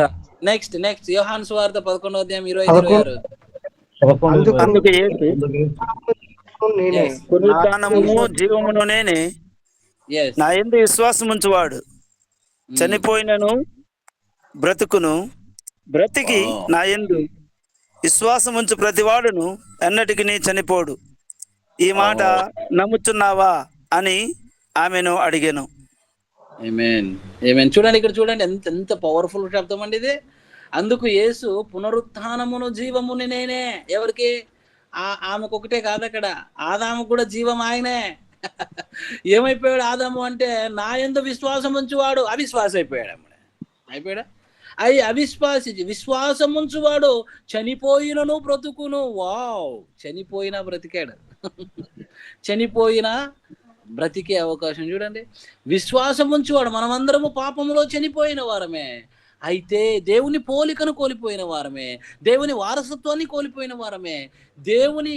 next యోహాను సువార్త 11వ అధ్యాయం 25-26. జీవమును నేనే, నా యందు విశ్వాసం ఉంచువాడు చనిపోయినను బ్రతుకును, బ్రతికి నా యందు విశ్వాసం ఉంచు ప్రతివాడును ఎన్నటికి చనిపోడు. ఈ మాట నమ్ముచున్నావా అని ఆమెను అడిగాను. ఆమేన్. ఆమేన్. చూడండి, ఇక్కడ చూడండి, ఎంత ఎంత పవర్ఫుల్ శబ్దం అండి ఇది. అందుకు యేసు పునరుత్థానమును జీవముని నేనే. ఎవరికి? ఆమెకు ఒకటే కాదు, అక్కడ ఆదాముకు కూడా జీవం ఆయనే. ఏమైపోయాడు ఆదాము అంటే, నా యందు విశ్వాసం ఉంచువాడు అవిశ్వాసం అయిపోయాడు. అయిపోయాడా? అవిశ్వాసి విశ్వాసం ఉంచువాడు చనిపోయినను బ్రతుకును. వావ్, చనిపోయినా బ్రతికాడు. చనిపోయినా బ్రతికే అవకాశం చూడండి. విశ్వాసం ఉంచువాడు. మనమందరము పాపములో చనిపోయిన వారమే, అయితే దేవుని పోలికను కోల్పోయిన వారమే, దేవుని వారసత్వాన్ని కోల్పోయిన వారమే, దేవుని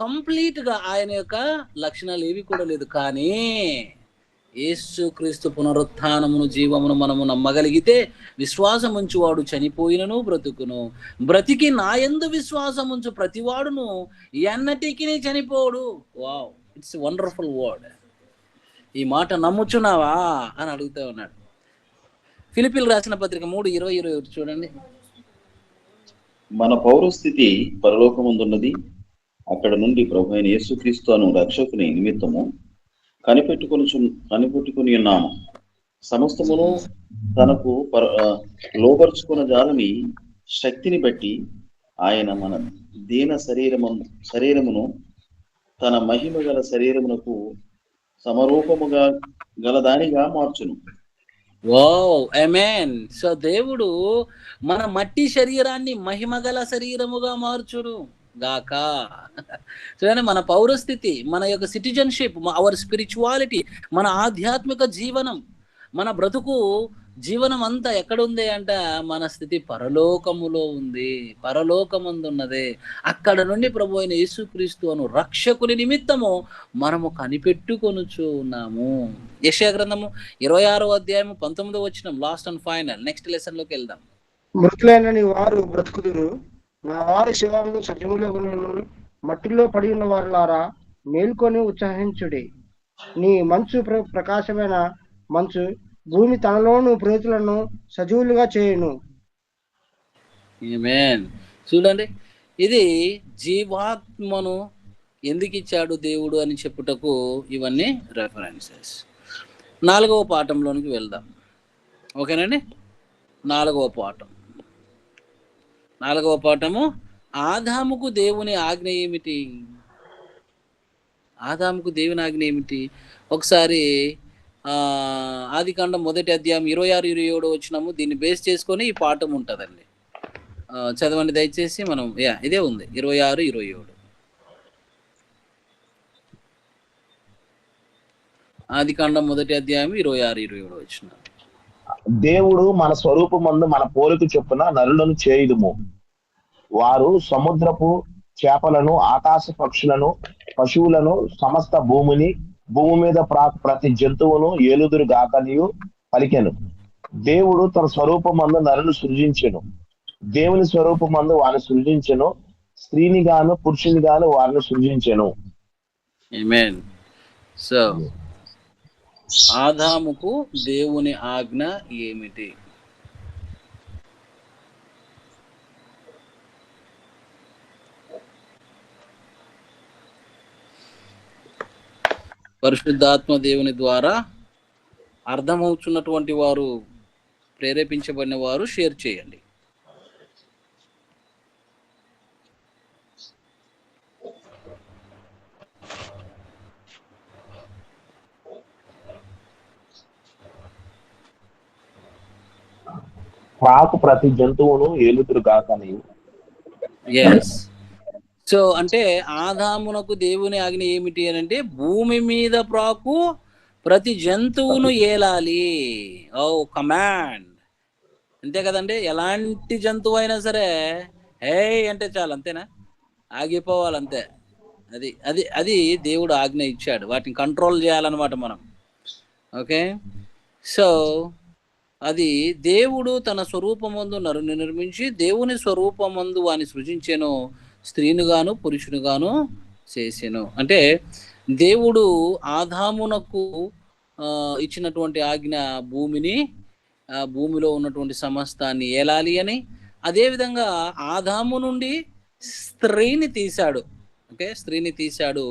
కంప్లీట్ గా ఆయన యొక్క లక్షణాలు ఏవి కూడా లేదు. కానీ యేసుక్రీస్తు పునరుత్థానమును జీవమును మనము నమ్మగలిగితే, విశ్వాసం ఉంచువాడు చనిపోయినను బ్రతుకును, బ్రతికి నాయందు విశ్వాసం ఉంచు ప్రతివాడును ఎన్నటికి చనిపోడు. Wow, it's wonderful word. ఈ మాట నమ్ముచున్నావా అని అడుగుతూ ఉన్నాడు. ఫిలిప్పీయులకు రాసిన పత్రిక 3:20-21 చూడండి. మన పౌరస్థితి పరలోకమందున్నది, అక్కడ నుండి ప్రభు అయిన యేసుక్రీస్తు అను రక్షకుని నిమిత్తము కనిపెట్టుకుని ఉన్నాము. సమస్తమును తనకు లోపరుచుకున్న జాలని శక్తిని బట్టి ఆయన మన దీన శరీరమును తన మహిమ గల శరీరమునకు సమరూపముగా గలదానిగా మార్చును. వావ్, ఆమేన్. సో దేవుడు మన మట్టి శరీరాన్ని మహిమగల శరీరముగా మార్చును గాక. చూడండి, మన పౌరస్థితి, మన యొక్క సిటిజన్షిప్, అవర్ స్పిరిచువాలిటీ, మన ఆధ్యాత్మిక జీవనం, మన బ్రతుకు జీవనం అంతా ఎక్కడుంది అంట, మన స్థితి పరలోకములో ఉంది, పరలోకమందున్నదే. అక్కడ నుండి ప్రభు అయిన యేసుక్రీస్తు అను రక్షకుని నిమిత్తము మనము కనిపెట్టుకొనుచు ఉన్నాము. యెషయా గ్రంథము 26:19 last and final. Next lesson లోకి వెళ్దాం. మృతులైన వారు బ్రతుకుదురు, నా వారి శివములు సజీవులను, మట్టిలో పడి ఉన్న వారులారా మేల్కొని ఉత్సాహించుడి. నీ మంచు ప్రకాశమైన మంచు భూమి తనలోను ప్రేతులను సజీవులుగా చేయును. ఆమేన్. చూడండి, ఇది జీవాత్మను ఎందుకు ఇచ్చాడు దేవుడు అని చెప్పుటకు ఇవన్నీ రెఫరెన్సెస్. 4వ పాఠంలోనికి వెళ్దాం. ఓకేనండి. 4వ పాఠం. 4వ పాఠము, ఆదాముకు దేవుని ఆజ్ఞ ఏమిటి? ఆదాముకు దేవుని ఆజ్ఞ ఏమిటి? ఒకసారి ఆదికాండం 1వ అధ్యాయం 26-27 వచనము, దీన్ని బేస్ చేసుకొని ఈ పాఠం ఉంటుందండి. చదవండి దయచేసి. మనం ఇదే ఉంది, 26-27. ఆదికాండం 1వ అధ్యాయం 26-27 వచనం. దేవుడు మన స్వరూపమందు మన పోలిక చొప్పున నరులను చేయుదుము. వారు సముద్రపు చేపలను, ఆకాశ పక్షులను, పశువులను, సమస్త భూమి మీద ప్రతి జంతువును ఏలుదురు గాకనియు పలికెను. దేవుడు తన స్వరూపమందు నరును సృజించెను. దేవుని స్వరూపమందు వారిని సృజించెను, స్త్రీని గాను పురుషుని గాను వారిని సృజించెను. ఆమేన్. సో ఆదాముకు దేవుని ఆజ్ఞ ఏమిటి? పరిశుద్ధాత్మ దేవుని ద్వారా అర్థమవుతున్నటువంటి వారు, ప్రేరేపించబడిన వారు షేర్ చేయండి. ప్రాకు ప్రతి జంతువును ఏలుదురు గాకని. ఎస్. సో అంటే ఆదామునకు దేవుని ఆజ్ఞ ఏమిటి అని అంటే, భూమి మీద ప్రాకు ప్రతి జంతువును ఏలాలి. ఓ కమాండ్, అంతే కదండి. ఎలాంటి జంతువు అయినా సరే హే అంటే చాలు, అంతేనా? ఆగిపోవాలి అంతే. అది అది అది దేవుడు ఆజ్ఞ ఇచ్చాడు, వాటిని కంట్రోల్ చేయాలన్నమాట మనం. ఓకే. సో అది దేవుడు తన స్వరూపమందు నరుని నిర్మించి దేవుని స్వరూపమందు వాని సృజించెను, స్త్రీనుగాను పురుషునిగాను చేసెను. అంటే దేవుడు ఆదామునకు ఇచ్చినటువంటి ఆజ్ఞ భూమిలో ఉన్నటువంటి సమస్తాన్ని ఏలాలి అని, అదేవిధంగా ఆదాము నుండి స్త్రీని తీశాడు. ఓకే, స్త్రీని తీశాడు.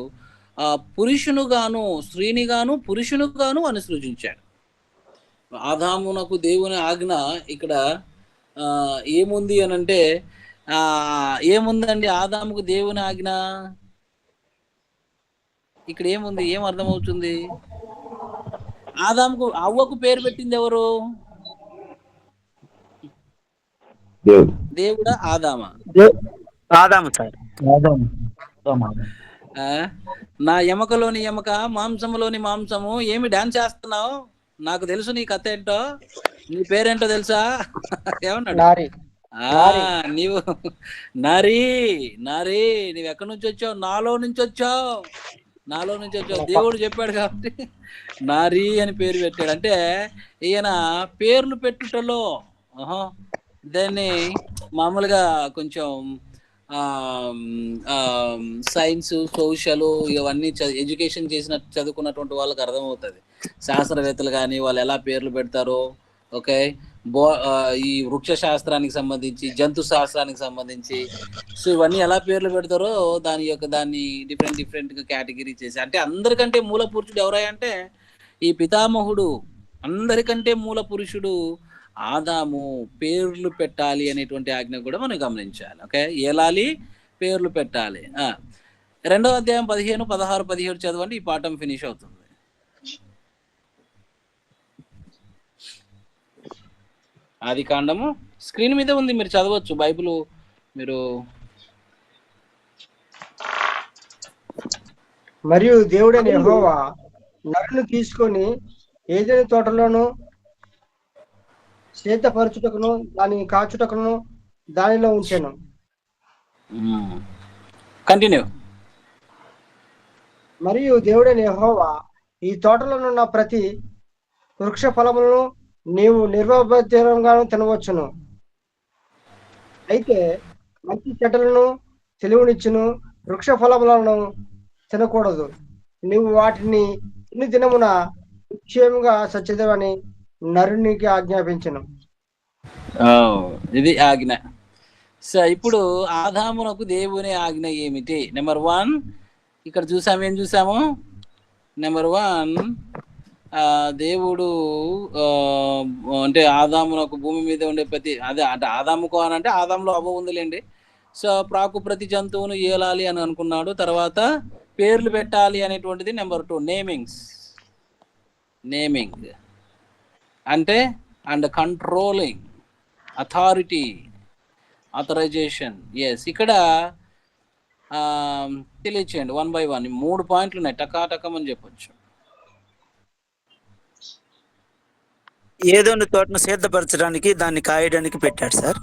పురుషునుగాను స్త్రీనిగాను పురుషునుగాను అని సృజించాడు. ఆదామునకు దేవుని ఆజ్ఞ ఇక్కడ ఏముంది అని అంటే ఏముందండి ఆదాముకు దేవుని ఆజ్ఞ? ఇక్కడ ఏముంది? ఏం అర్థమవుతుంది? ఆదాముకు అవ్వకు పేరు పెట్టింది ఎవరు? దేవుడా ఆదామా? ఆదాము సార్. నా ఎమకలోని ఎమక, మాంసములోని మాంసము. ఏమి డాన్స్ చేస్తున్నావు? నాకు తెలుసు నీ కథ ఏంటో, నీ పేరేంటో తెలుసా? ఏమన్నాడు? నీవు నారీ నారీ, నీవు ఎక్కడి నుంచి వచ్చావు? నాలో నుంచి వచ్చావు. దేవుడు చెప్పాడు కాబట్టి నారీ అని పేరు పెట్టాడు. అంటే ఈయన పేర్లు పెట్టుటలో దాన్ని మామూలుగా కొంచెం సైన్స్, సోషల్ ఇవన్నీ ఎడ్యుకేషన్ చదువుకున్నటువంటి వాళ్ళకి అర్థమవుతుంది. శాస్త్రవేత్తలు కానీ వాళ్ళు ఎలా పేర్లు పెడతారో, ఓకే, ఈ వృక్ష శాస్త్రానికి సంబంధించి, జంతు శాస్త్రానికి సంబంధించి, సో ఇవన్నీ ఎలా పేర్లు పెడతారో దాన్ని డిఫరెంట్ గా కేటగిరీ చేసి, అంటే అందరికంటే మూల పురుషుడు ఎవరై అంటే ఈ పితామహుడు, అందరికంటే మూల పురుషుడు ఆదాము. పేర్లు పెట్టాలి అనేటువంటి ఆజ్ఞ కూడా మనం గమనించాలి. ఓకే, ఏలాలి, పేర్లు పెట్టాలి. 2వ అధ్యాయం 15, 16, 17 చదవండి, ఈ పాఠం ఫినిష్ అవుతుంది. ఆది కాండము స్క్రీన్ మీద ఉంది, మీరు చదవచ్చు. బైబిల్ మీరు. మరియు దేవుడైన యెహోవా నరుని తీసుకొని ఏదైనా తోటలోను సేదపరచుటకును దాని కాచుటకును దానిలో ఉంచాను. కంటిన్యూ. మరియు దేవుడైన యెహోవా ఈ తోటలోనున్న ప్రతి వృక్ష ఫలములను నీవు నిర్భయంగాను తినవచ్చును, అయితే మంచి చెడ్డలను తెలివినిచ్చును వృక్ష ఫలములను తినకూడదు. నీవు వాటిని ఇన్ని దినమున నిశ్చయముగా సత్యదేవని నరునికి ఆజ్ఞాపించను. ఇది ఆజ్ఞ. సో ఇప్పుడు ఆదామునకు దేవుని ఆజ్ఞ ఏమిటి? నెంబర్ 1 ఇక్కడ ఏం చూసాము? నెంబర్ 1 దేవుడు అంటే ఆదామునకు భూమి మీద ఉండే ప్రతి అంటే ఆదాముకు అని అంటే ఆదాంలో అవ్వ ఉందిలేండి. సో ప్రాకు ప్రతి జంతువును ఏలాలి అని అనుకున్నాడు. తర్వాత పేర్లు పెట్టాలి అనేటువంటిది నెంబర్ 2, నేమింగ్ అంటే and controlling, authority, authorisation. Yes, ఇక్కడ తెలియచేయండి 1 by 1. 3 పాయింట్లు ఉన్నాయి, టకాటకమని చెప్పొచ్చు. ఏదోని తోటను సిద్ధపరచడానికి, దాన్ని కాయడానికి పెట్టాడు sir.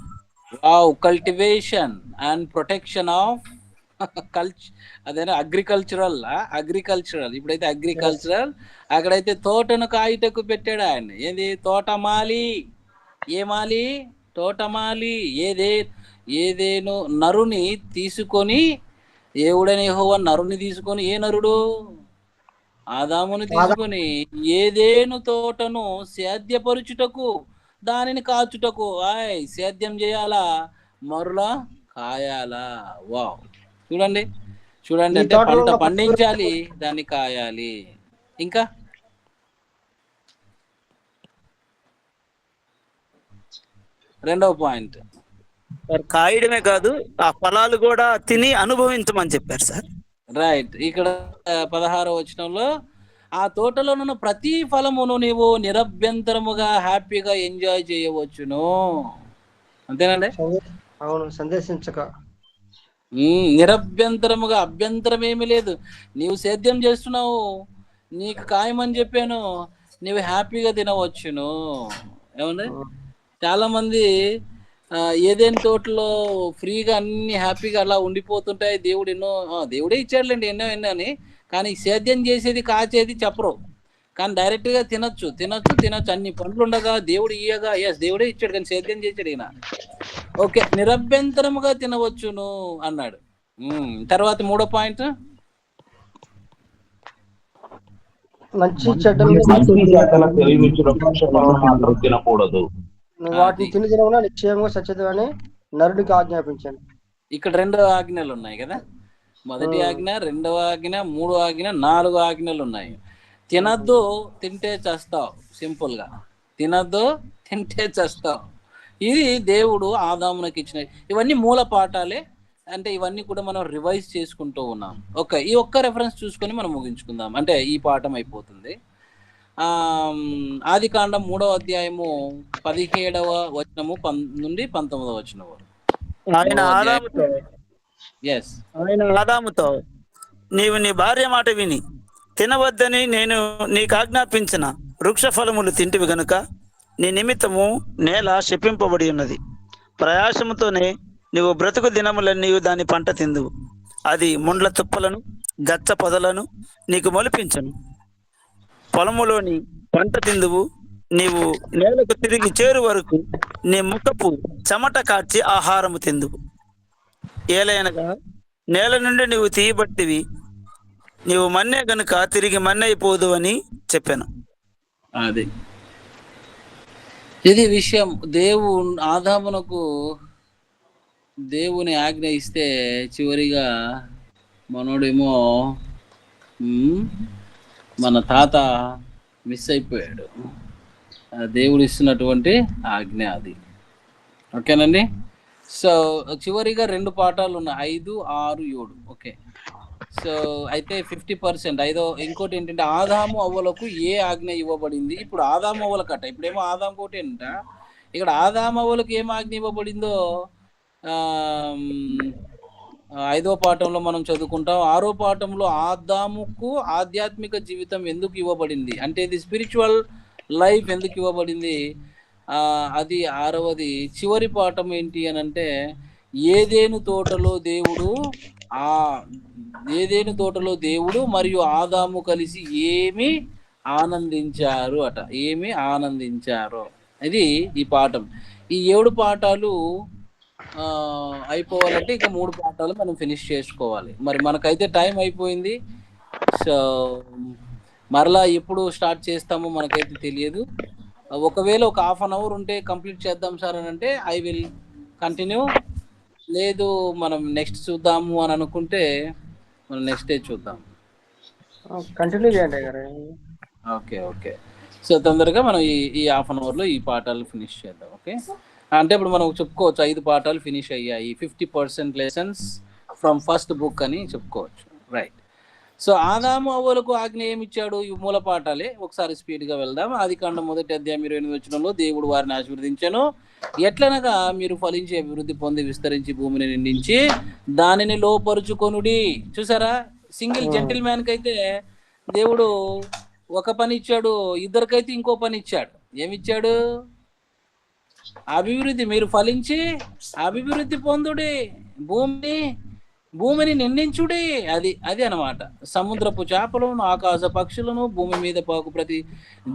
Cultivation and protection of అదేనా అగ్రికల్చరల్. ఇప్పుడైతే అగ్రికల్చరల్, అక్కడైతే తోటను కాయటకు పెట్టాడు ఆయన. ఏంది? తోటమాలి. ఏమాలి? తోటమాలి. ఏదేను నరుని తీసుకొని, దేవుడైన యెహోవా నరుని తీసుకొని, ఏ నరుడు? ఆదాముని తీసుకొని ఏదేను తోటను సేద్యపరుచుటకు, దానిని కాచుటకు, సేద్యం చేయాలా, మరులా కాయాలా. వావ్, చూడండి అంటే పంట పండించాలి, దాన్ని కాయాలి. ఇంకా రెండవ పాయింట్, కాయడమే కాదు, ఆ ఫలాలు కూడా తిని అనుభవించమని చెప్పారు సార్. రైట్. ఇక్కడ 16వ వచనంలో ఆ తోటలో ఉన్న ప్రతి ఫలమును నీవు నిరభ్యంతరముగా హ్యాపీగా ఎంజాయ్ చేయవచ్చును. అంతేనండి? అవును, సందేశించక నిరభ్యంతరముగా, అభ్యంతరం ఏమీ లేదు. నీవు సేద్యం చేస్తున్నావు, నీకు ఖాయమని చెప్పాను, నీవు హ్యాపీగా తినవచ్చును. ఏమండి? చాలా మంది ఏదైనా తోటలో ఫ్రీగా అన్ని హ్యాపీగా అలా ఉండిపోతుంటాయి. దేవుడే ఇచ్చాడులేండి ఎన్నో అని, కానీ సేద్యం చేసేది, కాచేది చెప్పరు. కానీ డైరెక్ట్గా తినొచ్చు. అన్ని పండ్లు ఉండగా దేవుడు ఇయ్యగా, దేవుడే ఇచ్చాడు, కానీ సేద్యం చేశాడు ఈయన. ఓకే, నిరభ్యంతరముగా తినవచ్చును అన్నాడు. తర్వాత 3వ పాయింట్, మంచి చెడ్డలు మాత్రం తినకూడదు. వాటిని తిని తినవునా నిశ్చయంగా సత్యదేవని నరుడికి ఆజ్ఞాపించాను. ఇక్కడ 2 ఆజ్ఞలు ఉన్నాయి కదా. మొదటి ఆజ్ఞ, 2వ ఆజ్ఞ, 3వ ఆజ్ఞ, 4 ఆజ్ఞలు ఉన్నాయి. తినద్దు, తింటే చస్తావు. సింపుల్ గా తినద్దు, తింటే చస్తావు. ఇది దేవుడు ఆదామునకి ఇచ్చిన, ఇవన్నీ మూల పాఠాలే. అంటే ఇవన్నీ కూడా మనం రివైజ్ చేసుకుంటూ ఉన్నాం. ఓకే, ఈ ఒక్క రెఫరెన్స్ చూసుకొని మనం ముగించుకుందాం, అంటే ఈ పాఠం అయిపోతుంది. ఆది కాండం 3వ అధ్యాయము 17వ వచనము నుండి 19వ వచనం వరకు. ఆయన ఆదాముతో ఆదాముతో నీవు నీ భార్య మాట విని తినవద్దని నేను నీకు ఆజ్ఞాపించిన వృక్ష ఫలములు తింటివి గనుక నీ నిమిత్తము నేల శపింపబడి ఉన్నది. ప్రయాసముతోనే నీవు బ్రతుకు దినములన్నీ దాని పంట తిందువు. అది ముండ్ల తుప్పలను గచ్చ పొదలను నీకు మొలిపించను. పొలములోని పంట తిందువు. నీవు నేలకు తిరిగి చేరు వరకు నీ ముఖపు చెమట కార్చి ఆహారము తిందువు. ఏలైనగా నేల నుండి నీవు తీయబట్టివి, నీవు మన్నే గనుక తిరిగి మన్నైపోదు అని చెప్పాను. అది ఇది విషయం. ఆదామునకు దేవుని ఆజ్ఞ ఇస్తే చివరిగా మనోడేమో మన తాత మిస్ అయిపోయాడు. దేవుడు ఇస్తున్నటువంటి ఆజ్ఞ అది. ఓకేనండి. సో చివరిగా 2 పాఠాలు ఉన్నాయి, 5, 6, 7. ఓకే, సో అయితే 50%. ఇంకోటి ఏంటంటే ఆదాము అవ్వలకు ఏ ఆజ్ఞ ఇవ్వబడింది. ఇప్పుడు ఆదాము అవ్వలకట, ఇప్పుడేమో ఆదాము కోటి అంట. ఇక్కడ ఆదాము అవ్వలకు ఏం ఆజ్ఞ ఇవ్వబడిందో 5వ పాఠంలో మనం చదువుకుంటాం. 6వ పాఠంలో ఆదాముకు ఆధ్యాత్మిక జీవితం ఎందుకు ఇవ్వబడింది, అంటే ఇది స్పిరిచువల్ లైఫ్ ఎందుకు ఇవ్వబడింది, అది 6వది. చివరి పాఠం ఏంటి అని అంటే ఏదేను తోటలో దేవుడు మరియు ఆదాము కలిసి ఏమి ఆనందించారు అట, ఏమి ఆనందించారో. ఇది ఈ పాఠం. ఈ 7 పాఠాలు అయిపోవాలంటే ఇక 3 పాఠాలు మనం ఫినిష్ చేసుకోవాలి. మరి మనకైతే టైం అయిపోయింది. సో మరలా ఎప్పుడు స్టార్ట్ చేస్తామో మనకైతే తెలియదు. ఒకవేళ ఒక 1/2 అవర్ ఉంటే కంప్లీట్ చేద్దాం సార్ అని అంటే ఐ విల్ కంటిన్యూ. లేదు మనం నెక్స్ట్ చూద్దాము అని అనుకుంటే మనం నెక్స్ట్ డే చూద్దాం. కంటిన్యూ చేయండి గారు. ఓకే. సో తొందరగా మనం ఈ 1/2 అవర్లో ఈ పాఠాలు ఫినిష్ చేద్దాం. ఓకే, అంటే ఇప్పుడు మనం చెప్పుకోవచ్చు 5 పాఠాలు ఫినిష్ అయ్యాయి, 50% లెసన్స్ ఫ్రమ్ ఫస్ట్ బుక్ అని చెప్పుకోవచ్చు. రైట్. సో ఆదాము అవ్వలకు ఆజ్ఞ ఏమిచ్చాడు, ఈ మూల పాఠాలే. ఒకసారి స్పీడ్గా వెళ్దాం. ఆది కాండం 1వ అధ్యాయం 28వ వచనంలో దేవుడు వారిని ఆశీర్వదించాను. ఎట్లనగా మీరు ఫలించి అభివృద్ధి పొంది విస్తరించి భూమిని నిండించి దానిని లోపరుచుకొనుడి. చూసారా, సింగిల్ జెంటిల్ మ్యాన్ కైతే దేవుడు ఒక పని ఇచ్చాడు, ఇద్దరికైతే ఇంకో పని ఇచ్చాడు. ఏమిచ్చాడు? అభివృద్ధి. మీరు ఫలించి అభివృద్ధి పొందుడి, భూమిని నిందించుడి. అది అన్నమాట. సముద్రపు చేపలను, ఆకాశ పక్షులను, భూమి మీద పాకు ప్రతి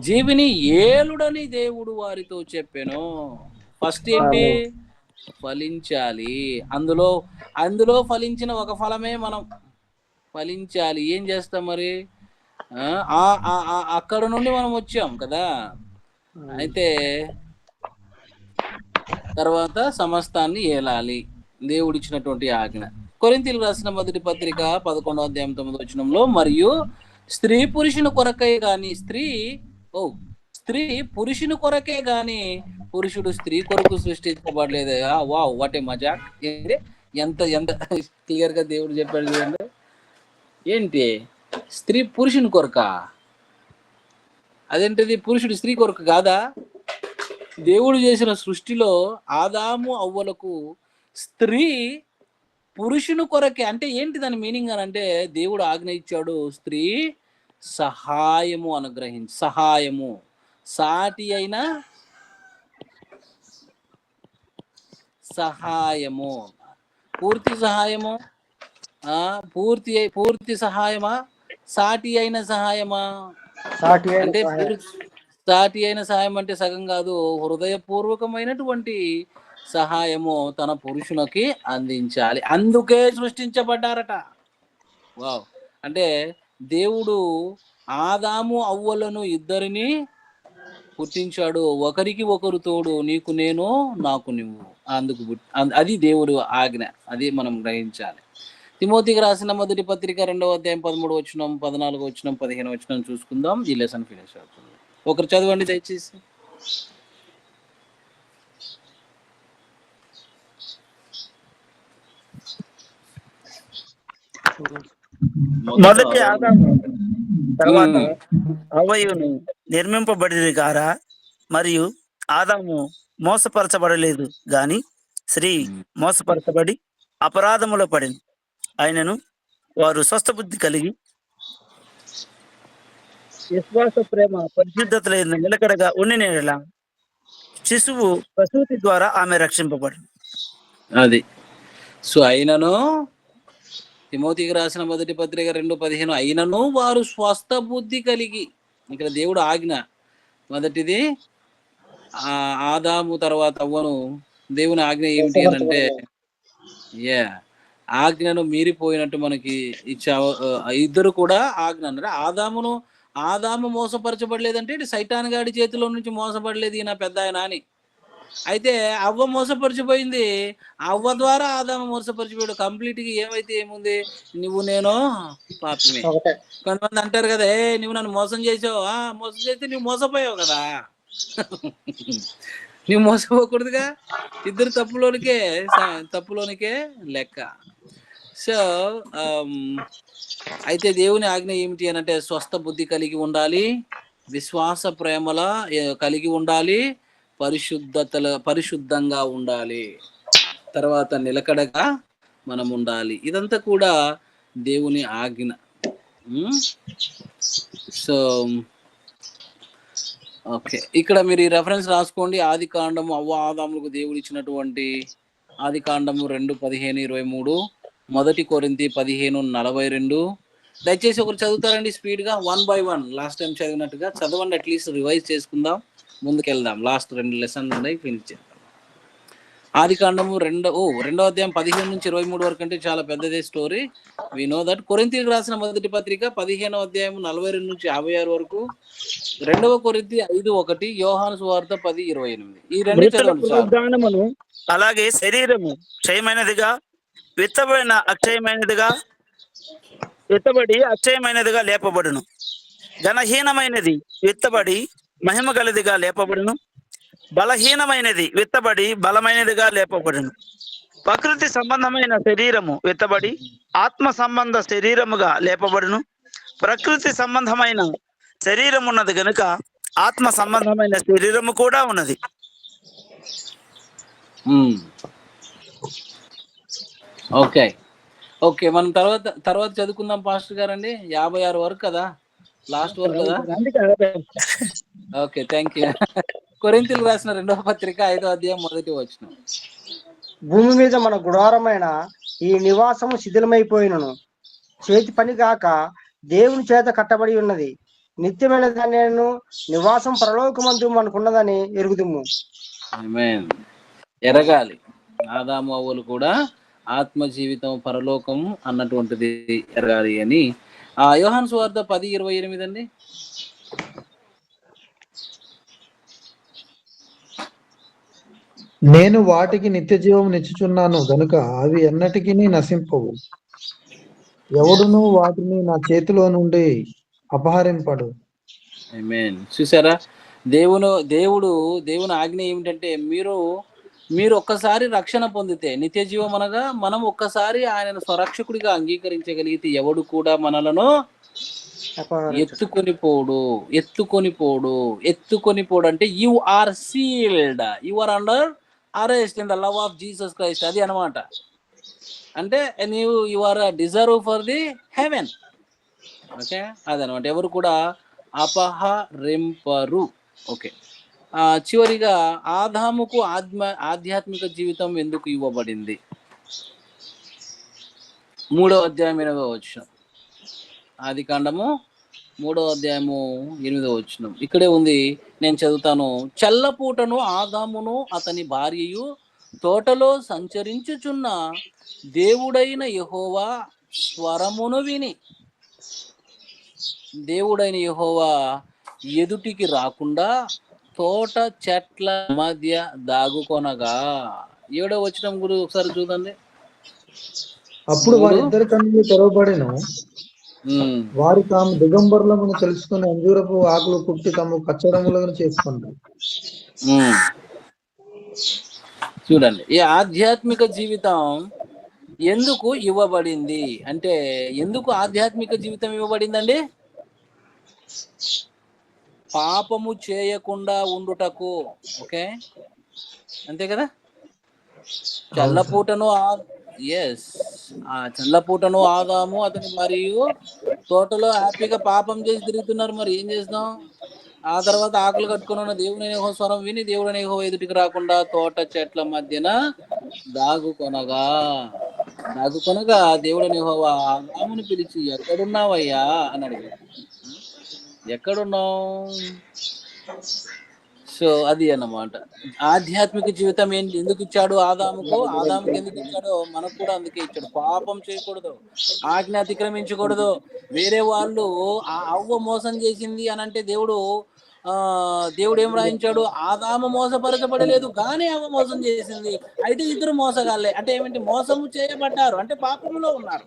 జీవిని ఏలుడని దేవుడు వారితో చెప్పాను. ఫస్ట్ ఏంటి? ఫలించాలి. అందులో ఫలించిన ఒక ఫలమే మనం ఫలించాలి. ఏం చేస్తాం మరి? అక్కడ నుండి మనం వచ్చాం కదా. అయితే తర్వాత సమస్తాన్ని ఏలాలి, దేవుడిచ్చినటువంటి ఆజ్ఞ. కొరింథీయులకు రాసిన మొదటి పత్రిక 11వ అధ్యాయం 9వ వచనంలో మరియు స్త్రీ పురుషుని కొరకే గాని స్త్రీ పురుషుని కొరకే గాని పురుషుడు స్త్రీ కొరకు సృష్టించబడలేదు. వావ్, వాట్ ఏ మజాక్! ఎంత క్లియర్ గా దేవుడు చెప్పాడు చూడండి. ఏంటి స్త్రీ పురుషుని కొరక? అదేంటిది? పురుషుడు స్త్రీ కొరకు కాదా? దేవుడు చేసిన సృష్టిలో ఆదాము అవ్వలకు స్త్రీ పురుషుని కొరకే. అంటే ఏంటి దాని మీనింగ్ అని అంటే దేవుడు ఆజ్ఞ ఇచ్చాడు, స్త్రీ సహాయము అనుగ్రహించి, సహాయము సాటి అయిన సహాయము, పూర్తి సహాయము, పూర్తి సహాయమా, సాటి అయిన సహాయమా? అంటే సాటి అయిన సహాయం అంటే సగం కాదు, హృదయపూర్వకమైనటువంటి సహాయము తన పురుషునికి అందించాలి. అందుకే సృష్టించబడ్డారట. వావ్! అంటే దేవుడు ఆదాము అవ్వలను ఇద్దరిని పుట్టించాడు. ఒకరికి ఒకరు తోడు, నీకు నేను నాకు నువ్వు, అది దేవుడు ఆజ్ఞ. అది మనం గ్రహించాలి. తిమోతికి రాసిన మొదటి పత్రిక 2వ అధ్యాయం 13 వచనం, 14 వచనం, 15 వచనం చూసుకుందాం. ఈ లెసన్ ఫినిష్ అవుతుంది. ఒకరు చదవండి దయచేసి. మొదటి ఆదాము తర్వాత హవ్వయును నిర్మింపబడిరి గారా, మరియు ఆదాము మోసపరచబడలేదు గాని స్త్రీ మోసపరచబడి అపరాధములో పడింది. ఆయనను వారు స్వస్థ బుద్ధి కలిగి విశ్వాస, ప్రేమ, పరిశుద్ధతల యందు నిలకడగా ఉండిన శిశువు ప్రసూతి ద్వారా ఆమె రక్షింపబడింది. అది సో అయినను తిమోతికి రాసిన మొదటి పత్రిక 2:15 అయినను వారు స్వస్థ బుద్ధి కలిగి, ఇక్కడ దేవుడు ఆజ్ఞ. మొదటిది ఆదాము తర్వాత అవ్వను. దేవుని ఆజ్ఞ ఏమిటి అని అంటే ఆజ్ఞను మీరిపోయినట్టు మనకి ఇద్దరు కూడా ఆజ్ఞ అన్నారు. ఆదాము మోసపరచబడలేదంటే ఇటు సైతాన్ గాడి చేతిలో నుంచి మోసపడలేదు ఈయన పెద్ద ఆయన అని. అయితే అవ్వ మోసపరిచిపోయింది. అవ్వ ద్వారా ఆదాము మోసపరిచిపోయాడు. కంప్లీట్ గా ఏమైతే ఏముంది, నువ్వు నేను పాపమే. కొంతమంది అంటారు కదా, నువ్వు నన్ను మోసం చేసావు. మోసం చేస్తే నువ్వు మోసపోయావు కదా. నువ్వు మోసపోకూడదుగా. ఇద్దరు తప్పులోనికే లెక్క. సో అయితే దేవుని ఆజ్ఞ ఏమిటి అని అంటే స్వస్థ బుద్ధి కలిగి ఉండాలి, విశ్వాస ప్రేమల కలిగి ఉండాలి, పరిశుద్ధంగా ఉండాలి, తర్వాత నిలకడగా మనం ఉండాలి. ఇదంతా కూడా దేవుని ఆజ్ఞ. సో ఓకే, ఇక్కడ మీరు ఈ రెఫరెన్స్ రాసుకోండి. ఆది కాండము అవ్వ ఆదాములకు దేవుడు ఇచ్చినటువంటి ఆది కాండము 2:15-23, 1 కొరింథీ 15:42. దయచేసి ఒకరు చదువుతారండి స్పీడ్ గా, 1 by 1. లాస్ట్ టైం చదివినట్టుగా చదవండి, అట్లీస్ట్ రివైజ్ చేసుకుందాం, ముందుకెళ్దాం. లాస్ట్ 2 లెసన్లు ఉన్నాయి, ఫినిష్ చేద్దాం. ఆది కాండము 2వ అధ్యాయం 15-23 వరకు అంటే చాలా పెద్దదే స్టోరీ. We know that. కొరింథీయులకు రాసిన మొదటి పత్రిక 15వ అధ్యాయం 42-56 వరకు, 2వ కొరింథీ 5:1, యోహాను సువార్త 10:28. ఈ రెండు చదవండి పునరుద్ధానమును అలాగే శరీరము క్షయమైనదిగా విత్తబడి అక్షయమైనదిగా లేపబడును. ఘనహీనమైనది విత్తబడి మహిమ గలదిగా లేపబడును. బలహీనమైనది విత్తబడి బలమైనదిగా లేపబడును. ప్రకృతి సంబంధమైన శరీరము విత్తబడి ఆత్మ సంబంధ శరీరముగా లేపబడును. ప్రకృతి సంబంధమైన శరీరం ఉన్నది గనుక ఆత్మ సంబంధమైన శరీరము కూడా ఉన్నది. ఓకే మనం తర్వాత చదువుకుందాం పాస్టర్ గారండి. 56 వరకు కదా, లాస్ట్ వరకు కదా. Okay, thank you. కొరింథీయులకు రాసిన 2వ పత్రిక 5వ అధ్యాయం 1 వచనం. భూమి మీద మన గుడారమైన ఈ నివాసము శిథిలమైపోయినను చేతి పని గాక దేవుని చేత కట్టబడి ఉన్నది. నిత్యమైన దాన్ని నివాసం పరలోకమందు మనకున్నదని ఎరుగుదుము. ఆమేన్. ఎరగాలి, ఆదాము అవ్వలు కూడా ఆత్మ జీవితం పరలోకం అన్నటువంటిది ఎరగాలి అని. యోహాను సువార్త 10:28 అండి. నేను వాటికి నిత్య జీవం నిచ్చుచున్నాను గనుక అవి ఎన్నటికీ నశింపవు, ఎవడును వాటిని నా చేతిలో నుండి అపహరింపడు. ఆమేన్. చూసారా, దేవుని ఆజ్ఞ ఏమిటంటే మీరు ఒక్కసారి రక్షణ పొందితే నిత్య జీవం అనగా మనం ఒక్కసారి ఆయనను స్వరక్షకుడిగా అంగీకరించగలిగితే ఎవడు కూడా మనలను ఎత్తుకొని పోడు అంటే you are sealed, you are under arrest in the love of Jesus Christ. అది అనమాట. అంటే you are deserve for the heaven. Okay, అదనమాట. ఎవరు కూడా అపహరింపరు. ఓకే, చివరిగా ఆదాముకు ఆధ్యాత్మిక జీవితం ఎందుకు ఇవ్వబడింది? 3వ అధ్యాయం 8వ వచనం. ఆది కాండము 3వ అధ్యాయము 8వ వచనం ఇక్కడే ఉంది, నేను చదువుతాను. చల్లపూటను ఆదామును అతని భార్యయు తోటలో సంచరించుచున్న దేవుడైన యెహోవా స్వరమును విని, దేవుడైన యెహోవా ఎదుటికి రాకుండా తోట చెట్ల మధ్య దాగుకొనగా. 7వ వచనం గురించి ఒకసారి చూడండి. అప్పుడు వారిద్దరి కన్నులు తెరవబడెను. ఉమ్, వారు తాము దిగంబరులమని తెలుసుకుని అంజూరపు ఆకులు కుట్టి తాము కచ్చడములను చేసుకున్నారు. ఉమ్. చూడండి, ఈ ఆధ్యాత్మిక జీవితం ఎందుకు ఇవ్వబడింది అంటే, ఎందుకు ఆధ్యాత్మిక జీవితం ఇవ్వబడిందండి? పాపము చేయకుండా ఉండుటకు. ఓకే, అంతే కదా. చల్లపూటను చల్లపూటను ఆదాము అతని మరియు తోటలో హ్యాపీగా పాపం చేసి తిరుగుతున్నారు. మరి ఏం చేస్తాం? ఆ తర్వాత ఆకులు కట్టుకుని ఉన్న దేవుని యెహోవా స్వరం విని దేవుని యెహోవా ఎదుటికి రాకుండా తోట చెట్ల మధ్యన దాగుకొనగా దేవుని యెహోవా ఆదామును పిలిచి, ఎక్కడున్నావయ్యా అని అడిగాడు. ఎక్కడున్నావు? సో అది అన్నమాట. ఆధ్యాత్మిక జీవితం ఏంటి, ఎందుకు ఇచ్చాడు ఆదాముకి ఎందుకు ఇచ్చాడో మనకు కూడా అందుకే ఇచ్చాడు. పాపం చేయకూడదు, ఆజ్ఞ అతిక్రమించకూడదు. వేరే వాళ్ళు అవ్వ మోసం చేసింది అని అంటే దేవుడు ఏం రాయించాడు? ఆదాము మోసపరచబడలేదు కానీ అవ్వ మోసం చేసింది, అయితే ఇద్దరు మోసగాళ్ళే. అంటే ఏమిటి? మోసము చేయబడ్డారు అంటే పాపములో ఉన్నారు.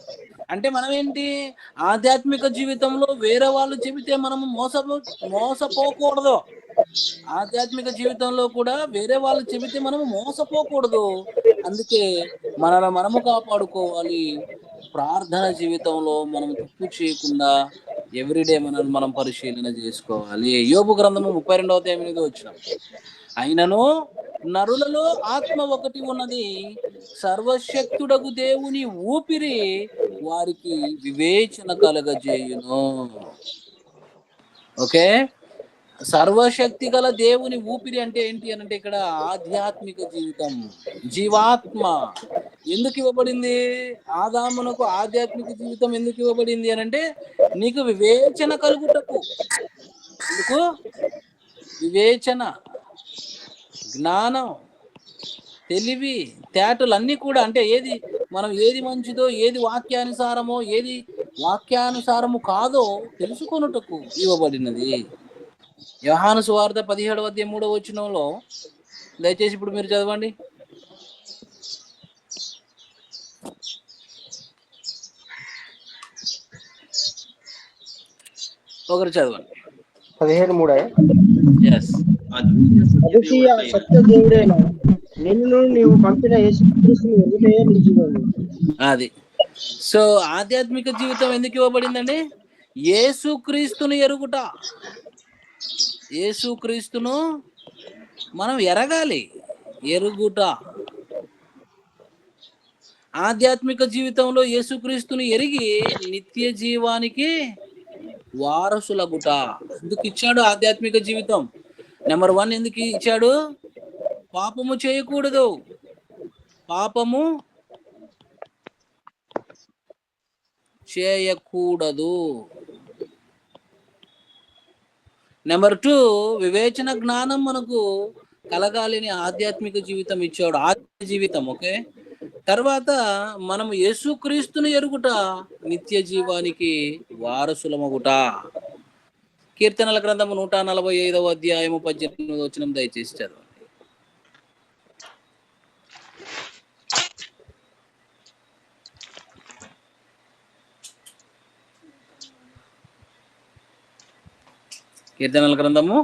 అంటే మనం ఏంటి, ఆధ్యాత్మిక జీవితంలో వేరే వాళ్ళు చెబితే మనము మోసపోకూడదు. ఆధ్యాత్మిక జీవితంలో కూడా వేరే వాళ్ళు చెబితే మనము మోసపోకూడదు. అందుకే మనము కాపాడుకోవాలి. ప్రార్థన జీవితంలో మనం తప్పు చేయకుండా ఎవ్రీడే మనం పరిశీలన చేసుకోవాలి. యోబు గ్రంథము 32వ అధ్యాయం 8వ వచనం. అయినను నరులలో ఆత్మ ఒకటి ఉన్నది, సర్వశక్తుడగు దేవుని ఊపిరి వారికి వివేచన కలగజేయును. ఓకే, సర్వశక్తి గల దేవుని ఊపిరి అంటే ఏంటి అని అంటే, ఇక్కడ ఆధ్యాత్మిక జీవితం, జీవాత్మ ఎందుకు ఇవ్వబడింది? ఆదామునకు ఆధ్యాత్మిక జీవితం ఎందుకు ఇవ్వబడింది అని అంటే, నీకు వివేచన కలుగుటకు. ఎందుకు? వివేచన, జ్ఞానం, తెలివి, తేటలు అన్నీ కూడా. అంటే ఏది మంచిదో, ఏది వాక్యానుసారము కాదో తెలుసుకొనుటకు ఇవ్వబడినది. యోహాను సువార్త 17వ అధ్యాయం 3వ వచనంలో, దయచేసి ఇప్పుడు మీరు చదవండి. ఒకరు చదవండి. 17:3. అద్వితీయ సత్య దేవుడైన నిన్ను నీవు పంపిన యేసుక్రీస్తుని ఎరుగుటయే నీ జీవము. అది. సో ఆధ్యాత్మిక జీవితం ఎందుకు ఇవ్వబడిందండి? యేసుక్రీస్తుని ఎరుగుట. యేసుక్రీస్తును మనం ఎరగాలి, ఎరుగుట. ఆధ్యాత్మిక జీవితంలో యేసుక్రీస్తుని ఎరిగి నిత్య జీవానికి వారసులగుట. ఎందుకు ఇచ్చాడు ఆధ్యాత్మిక జీవితం? నెంబర్ 1 ఎందుకు ఇచ్చాడు? పాపము చేయకూడదు. నెంబర్ 2, వివేచన జ్ఞానం మనకు కలగాలని ఆధ్యాత్మిక జీవితం ఇచ్చాడు, ఆత్మ జీవితం. ఓకే, తర్వాత మనము యేసుక్రీస్తుని ఎరుగుట, నిత్య జీవానికి వారసులమగుట. కీర్తనల గ్రంథము 145వ అధ్యాయము 18వ వచనం దయచేసి చదవండి. కీర్తనల గ్రంథము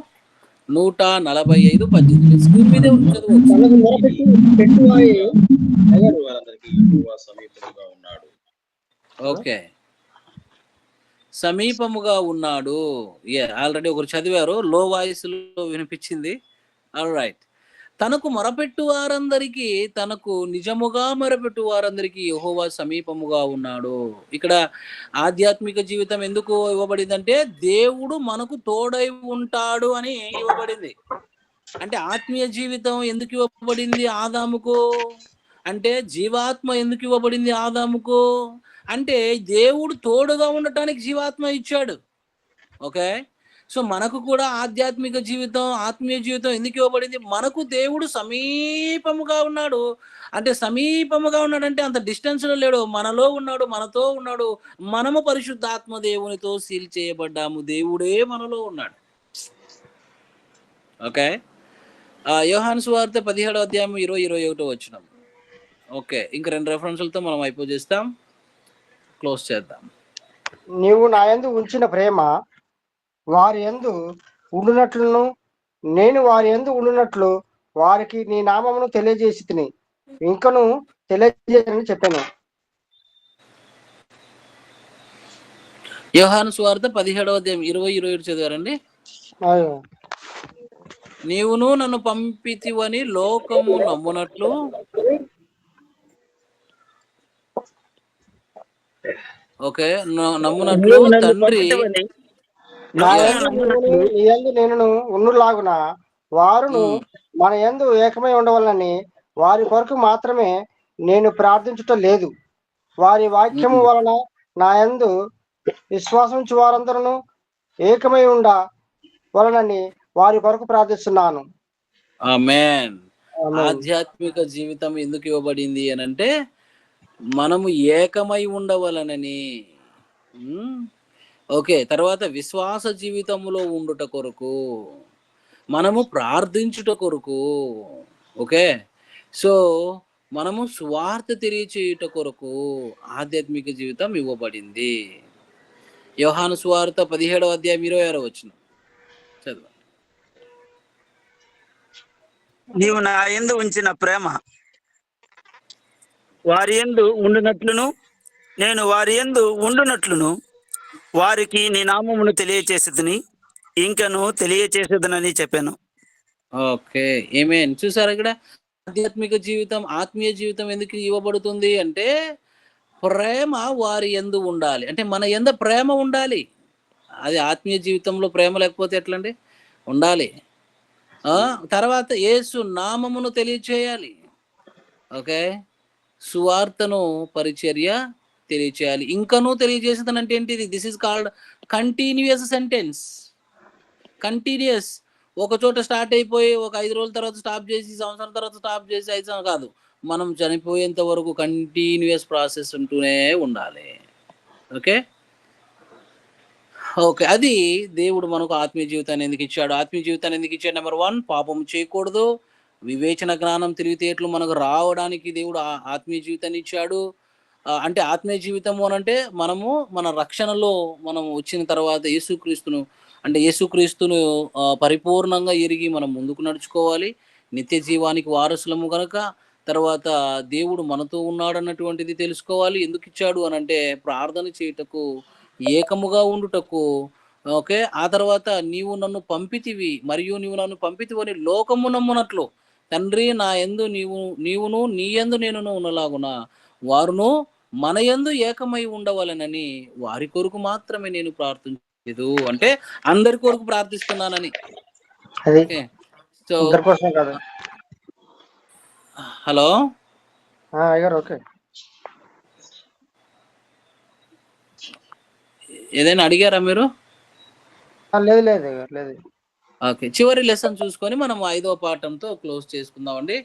145:18. స్క్రీన్ మీదే చదవచ్చు. తనకు మొరపెట్టువాయే వారందరికీ యెహోవా సమీపముగా ఉన్నాడు. ఓకే, సమీపముగా ఉన్నాడు. ఆల్రెడీ ఒకరు చదివారు, లో వాయిస్ లో వినిపించింది. All right. తనకు మొరపెట్టు వారందరికీ, తనకు నిజముగా మొరపెట్టు వారందరికీ యెహోవా సమీపముగా ఉన్నాడు. ఇక్కడ ఆధ్యాత్మిక జీవితం ఎందుకు ఇవ్వబడిందంటే, దేవుడు మనకు తోడై ఉంటాడు అని ఇవ్వబడింది. అంటే ఆత్మీయ జీవితం ఎందుకు ఇవ్వబడింది ఆదాముకు అంటే, జీవాత్మ ఎందుకు ఇవ్వబడింది ఆదాముకు అంటే, దేవుడు తోడుగా ఉండటానికి జీవాత్మ ఇచ్చాడు. ఓకే, సో మనకు కూడా ఆధ్యాత్మిక జీవితం, ఆత్మీయ జీవితం ఎందుకు ఇవ్వబడింది? మనకు దేవుడు సమీపముగా ఉన్నాడు. అంటే సమీపముగా ఉన్నాడంటే అంత డిస్టెన్స్ లో లేడు, మనలో ఉన్నాడు, మనతో ఉన్నాడు. మనము పరిశుద్ధాత్మ దేవునితో సీల్ చేయబడ్డాము, దేవుడే మనలో ఉన్నాడు. ఓకే. యోహాను సువార్త 17వ అధ్యాయం 21 వచనం. ఓకే. ఇంక 2 రెఫరెన్స్‌లతో మనం అయిపోజేస్తాం. క్లోజ్ చేద్దాం. నీవు నా యందు ఉంచిన ప్రేమ వారి యందు ఉండునట్లును నేను వారి యందు ఉండునట్లు వారికి నీ నామమును తెలియజేసి తిని ఇంకను తెలియజేయని చెప్పాను. యోహాను సువార్త 17వ అధ్యాయం 20-27 చదివారండి? అయ్యో. నీవును నన్ను పంపితివని లోకము నమ్మునట్లు ఓకే. నమ్మునట్లు నీవు నన్ను తండ్రి పంపితివని నా Yes. యందు నీవును నీ యందు నేనును ఉండులాగున వారును మన యందు ఏకమై ఉండవలనని వారి కొరకు మాత్రమే నేను ప్రార్థించుట లేదు. వారి వాక్యము వలన నా యందు విశ్వాసం ఉంచు వారందరూ ఏకమై ఉండ వలనని వారి కొరకు ప్రార్థిస్తున్నాను. ఆమేన్. ఆమేన్. ఆధ్యాత్మిక జీవితం ఎందుకు ఇవ్వబడింది అనంటే మనము ఏకమై ఉండవలనని. ఓకే. తర్వాత విశ్వాస జీవితంలో ఉండుట కొరకు, మనము ప్రార్థించుట కొరకు. ఓకే. సో మనము స్వార్థ తెలియచేయుట కొరకు ఆధ్యాత్మిక జీవితం ఇవ్వబడింది. యోహాను సువార్త 17వ అధ్యాయం 26 వచనం చదవండి. నీవు నా యందు ఉంచిన ప్రేమ వారి యందు ఉండునట్లును నేను వారి యందు ఉండునట్లును వారికి నీ నామమును తెలియచేసేదని ఇంకను తెలియచేసేదనని చెప్పాను. ఓకే. ఆమేన్. చూసారా ఇక్కడ ఆధ్యాత్మిక జీవితం, ఆత్మీయ జీవితం ఎందుకు ఇవ్వబడుతుంది అంటే ప్రేమ వారి యందు ఉండాలి. అంటే మన యందు ప్రేమ ఉండాలి. అది ఆత్మీయ జీవితంలో ప్రేమ లేకపోతే ఎట్లండి? ఉండాలి. తర్వాత యేసు నామమును తెలియచేయాలి. ఓకే. సువార్తను పరిచర్య తెలియచేయాలి. ఇంకనూ తెలియజేసేదనంటే ఏంటిది? This is called continuous sentence. Continuous. ఒక చోట స్టార్ట్ అయిపోయి ఒక 5 రోజుల తర్వాత స్టాప్ చేసి, సంవత్సరం తర్వాత స్టాప్ చేసి 5 సంవత్సరాలు కాదు. మనం చనిపోయేంత వరకు కంటిన్యూయస్ ప్రాసెస్ ఉంటూనే ఉండాలి. ఓకే. ఓకే. అది దేవుడు మనకు ఆత్మీయ జీవితాన్ని ఎందుకు ఇచ్చాడు? ఆత్మీయ జీవితాన్ని ఎందుకు ఇచ్చాడు? నెంబర్ 1 పాపం చేయకూడదు. వివేచన జ్ఞానం తెలివితేటలు మనకు రావడానికి దేవుడు ఆత్మీయ జీవితాన్ని ఇచ్చాడు. అంటే ఆత్మీయ జీవితము అనంటే మనము మన రక్షణలో మనం వచ్చిన తర్వాత యేసుక్రీస్తును పరిపూర్ణంగా ఎరిగి మనం ముందుకు నడుచుకోవాలి. నిత్య జీవానికి వారసులము గనక తర్వాత దేవుడు మనతో ఉన్నాడన్నటువంటిది తెలుసుకోవాలి. ఎందుకు ఇచ్చాడు అనంటే ప్రార్థన చేయుటకు, ఏకముగా ఉండుటకు. ఓకే. ఆ తర్వాత నీవు నన్ను పంపితివని లోకము నమ్మునట్లు తండ్రి నా యందు నీవును నీ యందు నేనును ఉన్నలాగున వారును మన యందు ఏకమై ఉండవలెనని వారి కొరకు మాత్రమే నేను ప్రార్థించలేదు. అంటే అందరి కొరకు ప్రార్థిస్తున్నానని. అది ఓకే. సో ఇద్దరి కోసం కాదు. హలో అయ్యారు. ఓకే. ఏదైనా అడిగారా మీరు? లేదు లేదు లేదు. ఓకే. చివరి లెసన్ చూసుకొని మనం 5వ పాఠంతో క్లోజ్ చేసుకుందామండి.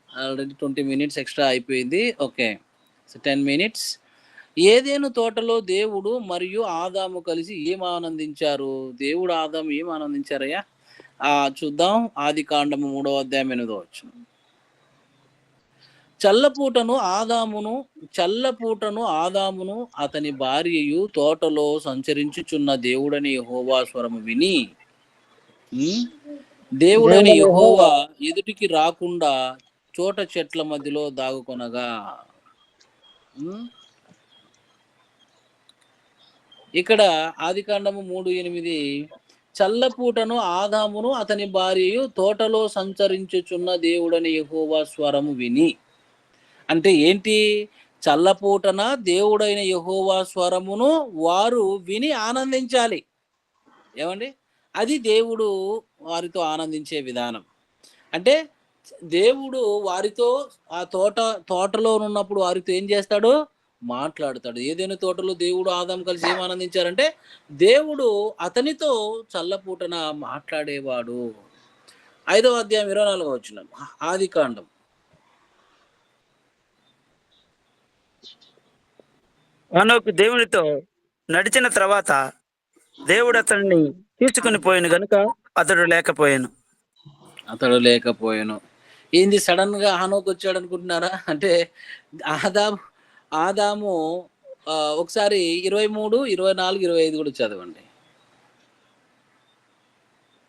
ఆల్రెడీ 20 మినిట్స్ ఎక్స్ట్రా అయిపోయింది. ఓకే. So 10 minutes. ఏదెను తోటలో దేవుడు మరియు ఆదాము కలిసి ఏం ఆనందించారు? దేవుడు ఆదాము ఏం ఆనందించారయ్యా? చూద్దాం. ఆదికాండము 3వ అధ్యాయం 8వ వచనం. చల్లపూటను ఆదామును అతని భార్యయు తోటలో సంచరించుచున్న దేవుడని యెహోవా స్వరము విని దేవుడని యెహోవా ఎదుటికి రాకుండా చోట చెట్ల మధ్యలో దాగుకొనగా. ఇక్కడ ఆదికాండము 3:8 చల్లపూటను ఆదామును అతని భార్యయు తోటలో సంచరించుచున్న దేవుడని యెహోవా స్వరము విని. అంటే ఏంటి? చల్లపూటన దేవుడైన యెహోవా స్వరమును వారు విని ఆనందించాలి. ఏమండి? అది దేవుడు వారితో ఆనందించే విధానం. అంటే దేవుడు వారితో ఆ తోటలో ఉన్నప్పుడు వారితో ఏం చేస్తాడు? మాట్లాడతాడు. ఏదైనా తోటలో దేవుడు ఆదాము కలిసి ఏం ఆనందించారంటే దేవుడు అతనితో చల్లపూటన మాట్లాడేవాడు. 5వ అధ్యాయం 24వ వచనం ఆదికాండం. హనోకు దేవునితో నడిచిన తర్వాత దేవుడు అతన్ని తీసుకుని పోయిన గనుక అతడు లేకపోయాను. అతడు లేకపోయాను. ఏంది సడన్ గా హానోకు వచ్చాడు అనుకుంటున్నారా? అంటే ఆదాము ఆదాము ఒకసారి 23, 24, 25 కూడా చదవండి.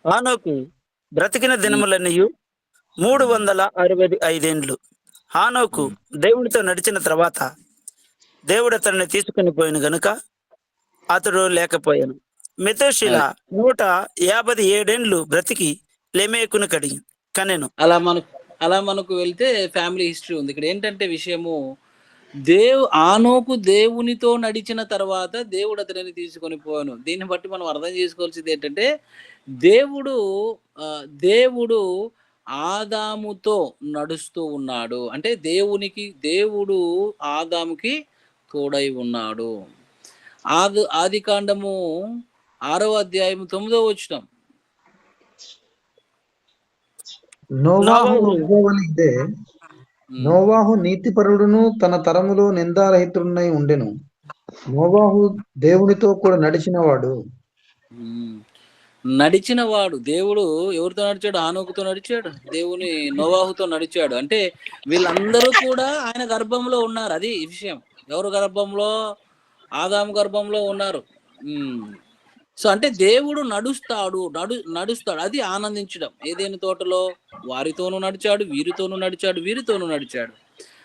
హానోకు బ్రతికిన దినములన్నయు 365 హానోకు దేవునితో నడిచిన తర్వాత దేవుడు అతన్ని తీసుకుని పోయిన గనుక అతడు లేకపోయాను. మెతూషిల 157 బ్రతికి లెమేకును కనెను. అలా మనకు వెళ్తే ఫ్యామిలీ హిస్టరీ ఉంది. ఇక్కడ ఏంటంటే విషయము, ఆనోకు దేవునితో నడిచిన తర్వాత దేవుడు అతనిని తీసుకొని పోయాను. దీన్ని బట్టి మనం అర్థం చేసుకోవాల్సింది ఏంటంటే, దేవుడు ఆదాముతో నడుస్తూ ఉన్నాడు. అంటే దేవుడు ఆదాముకి తోడై ఉన్నాడు. ఆది కాండము 6వ అధ్యాయం 9వ వచనం. నోవాహు ఉద్యోగలి ఇదే, నోవాహు నీతిపరుడును తన తరములో నిందారహితుడునై ఉండెను. నోవాహు దేవునితో కూడా నడిచినవాడు. దేవుడు ఎవరితో నడిచాడు? హానోకుతో నడిచాడు. దేవుని నోవాహుతో నడిచాడు. అంటే వీళ్ళందరూ కూడా ఆయన గర్భంలో ఉన్నారు. అది విషయం. ఎవరు గర్భంలో? ఆదాము గర్భంలో ఉన్నారు. సో అంటే దేవుడు నడుస్తాడు. అది ఆనందించడం. ఏదేని తోటలో వారితోనూ నడిచాడు, వీరితోనూ నడిచాడు.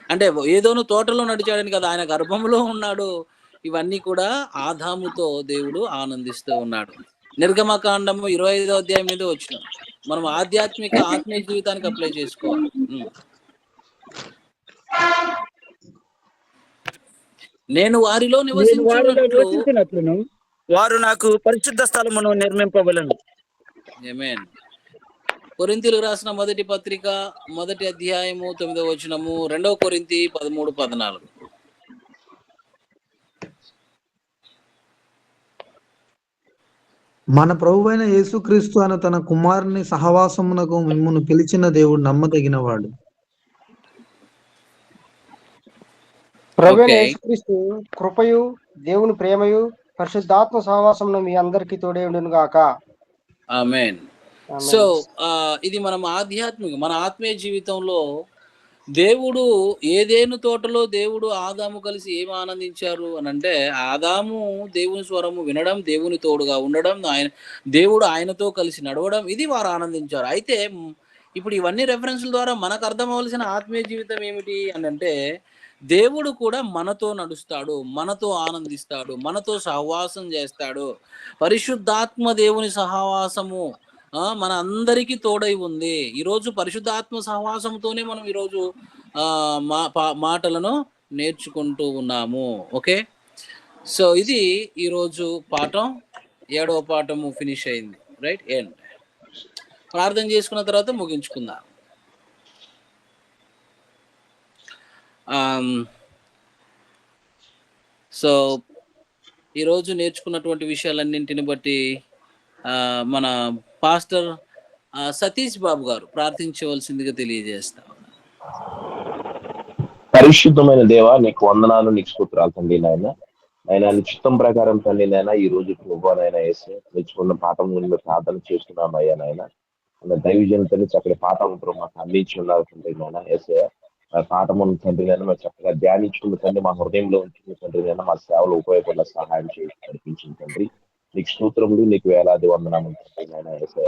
అంటే ఏదోను తోటలో నడిచాడని కదా, ఆయన గర్భంలో ఉన్నాడు. ఇవన్నీ కూడా ఆదాముతో దేవుడు ఆనందిస్తూ ఉన్నాడు. నిర్గమకాండము 25వ అధ్యాయం మీద వచ్చిన మనం ఆత్మీయ జీవితానికి అప్లై చేసుకోవాలి. నేను వారిలో నివసించినట్లును వారు నాకు పరిశుద్ధ స్థలమును నిర్మింపవలెను. ఆమేన్. కొరింథీయులకు రాసిన మొదటి పత్రిక 1వ అధ్యాయము 9వ వచనము, 2 కొరింథీ 13, 14. మన ప్రభువైన యేసుక్రీస్తు అను తన కుమారుని సహవాసమునకు మిమ్మును పిలిచిన దేవుడు నమ్మదగినవాడు. ప్రభువైన యేసుక్రీస్తు కృపయు దేవుని ప్రేమయు పరిశుద్ధాత్మ సహవాసమును మీ అందరికీ తోడే ఉండును గాక. ఆమేన్. సో ఇది మన ఆత్మీయ జీవితంలో దేవుడు ఏదేను తోటలో దేవుడు ఆదాము కలిసి ఏమి ఆనందించారు అని అంటే, ఆదాము దేవుని స్వరము వినడం, దేవుని తోడుగా ఉండడం, దేవుడు ఆయనతో కలిసి నడవడం, ఇది వారు ఆనందించారు. అయితే ఇప్పుడు ఇవన్నీ రెఫరెన్స్ల ద్వారా మనకు అర్థం అవ్వాల్సిన ఆత్మీయ జీవితం ఏమిటి అని అంటే, దేవుడు కూడా మనతో నడుస్తాడు, మనతో ఆనందిస్తాడు, మనతో సహవాసం చేస్తాడు. పరిశుద్ధాత్మ దేవుని సహవాసము మన అందరికీ తోడై ఉంది. ఈరోజు పరిశుద్ధాత్మ సహవాసంతోనే మనం ఈరోజు మాటలను నేర్చుకుంటూ ఉన్నాము. ఓకే, సో ఇది ఈరోజు పాఠం. 7వ పాఠము ఫినిష్ అయింది. Right, end. ప్రార్థన చేసుకున్న తర్వాత ముగించుకుందాం. సో ఈరోజు నేర్చుకున్నటువంటి విషయాలన్నింటిని బట్టి మన పాస్టర్ సతీష్ బాబు గారు ప్రార్థించవలసిందిగా తెలియజేస్తా. పరిశుద్ధమైన దేవ, నీకు వందనాలు, నీకు స్తోత్రాలు తండ్రి. నాయన నీ చిత్తం ప్రకారం తండ్రి నాయన ఈ రోజు నాయన వేసి నేర్చుకున్న పాఠం గురించి ప్రార్థన చేస్తున్నాం అయ్యా. నాయన దైవజనులు చక్కటి పాఠం మాకు అందించి ఉన్నారు తండ్రి నాయన. వేసే పాఠం ఉన్న తండ్రి నాయన మేము చక్కగా ధ్యానించుకున్న తండ్రి, మా హృదయంలో ఉంచుకున్న తండ్రి నాయన, మా సేవలు ఉపయోగపడే సహాయం చేసి నడిపించిన తండ్రి. నీకు స్తోత్రములు, నీకు వేలాది వందనాలు తండ్రి నాయన. వేసే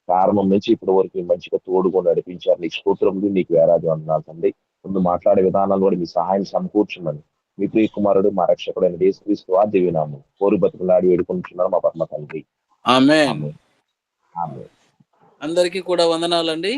ప్రారంభం నుంచి ఇప్పటి వరకు మంచిగా తోడుగా నడిపించారు. నీకు స్తోత్రములు, నీకు వేలాది వందనాలు తండ్రి. ముందు మాట్లాడే విధానాలు కూడా మీ సహాయం సమకూర్చున్నాను. మీ ప్రియ కుమారుడు మా రక్షకుడైన యేసుక్రీస్తు వారి దివ్యనామమున కోరి బతుకులాడి వేడుకుంటున్నాను మా పరమ తండ్రి. ఆమేన్. అందరికీ కూడా వందనాలండి.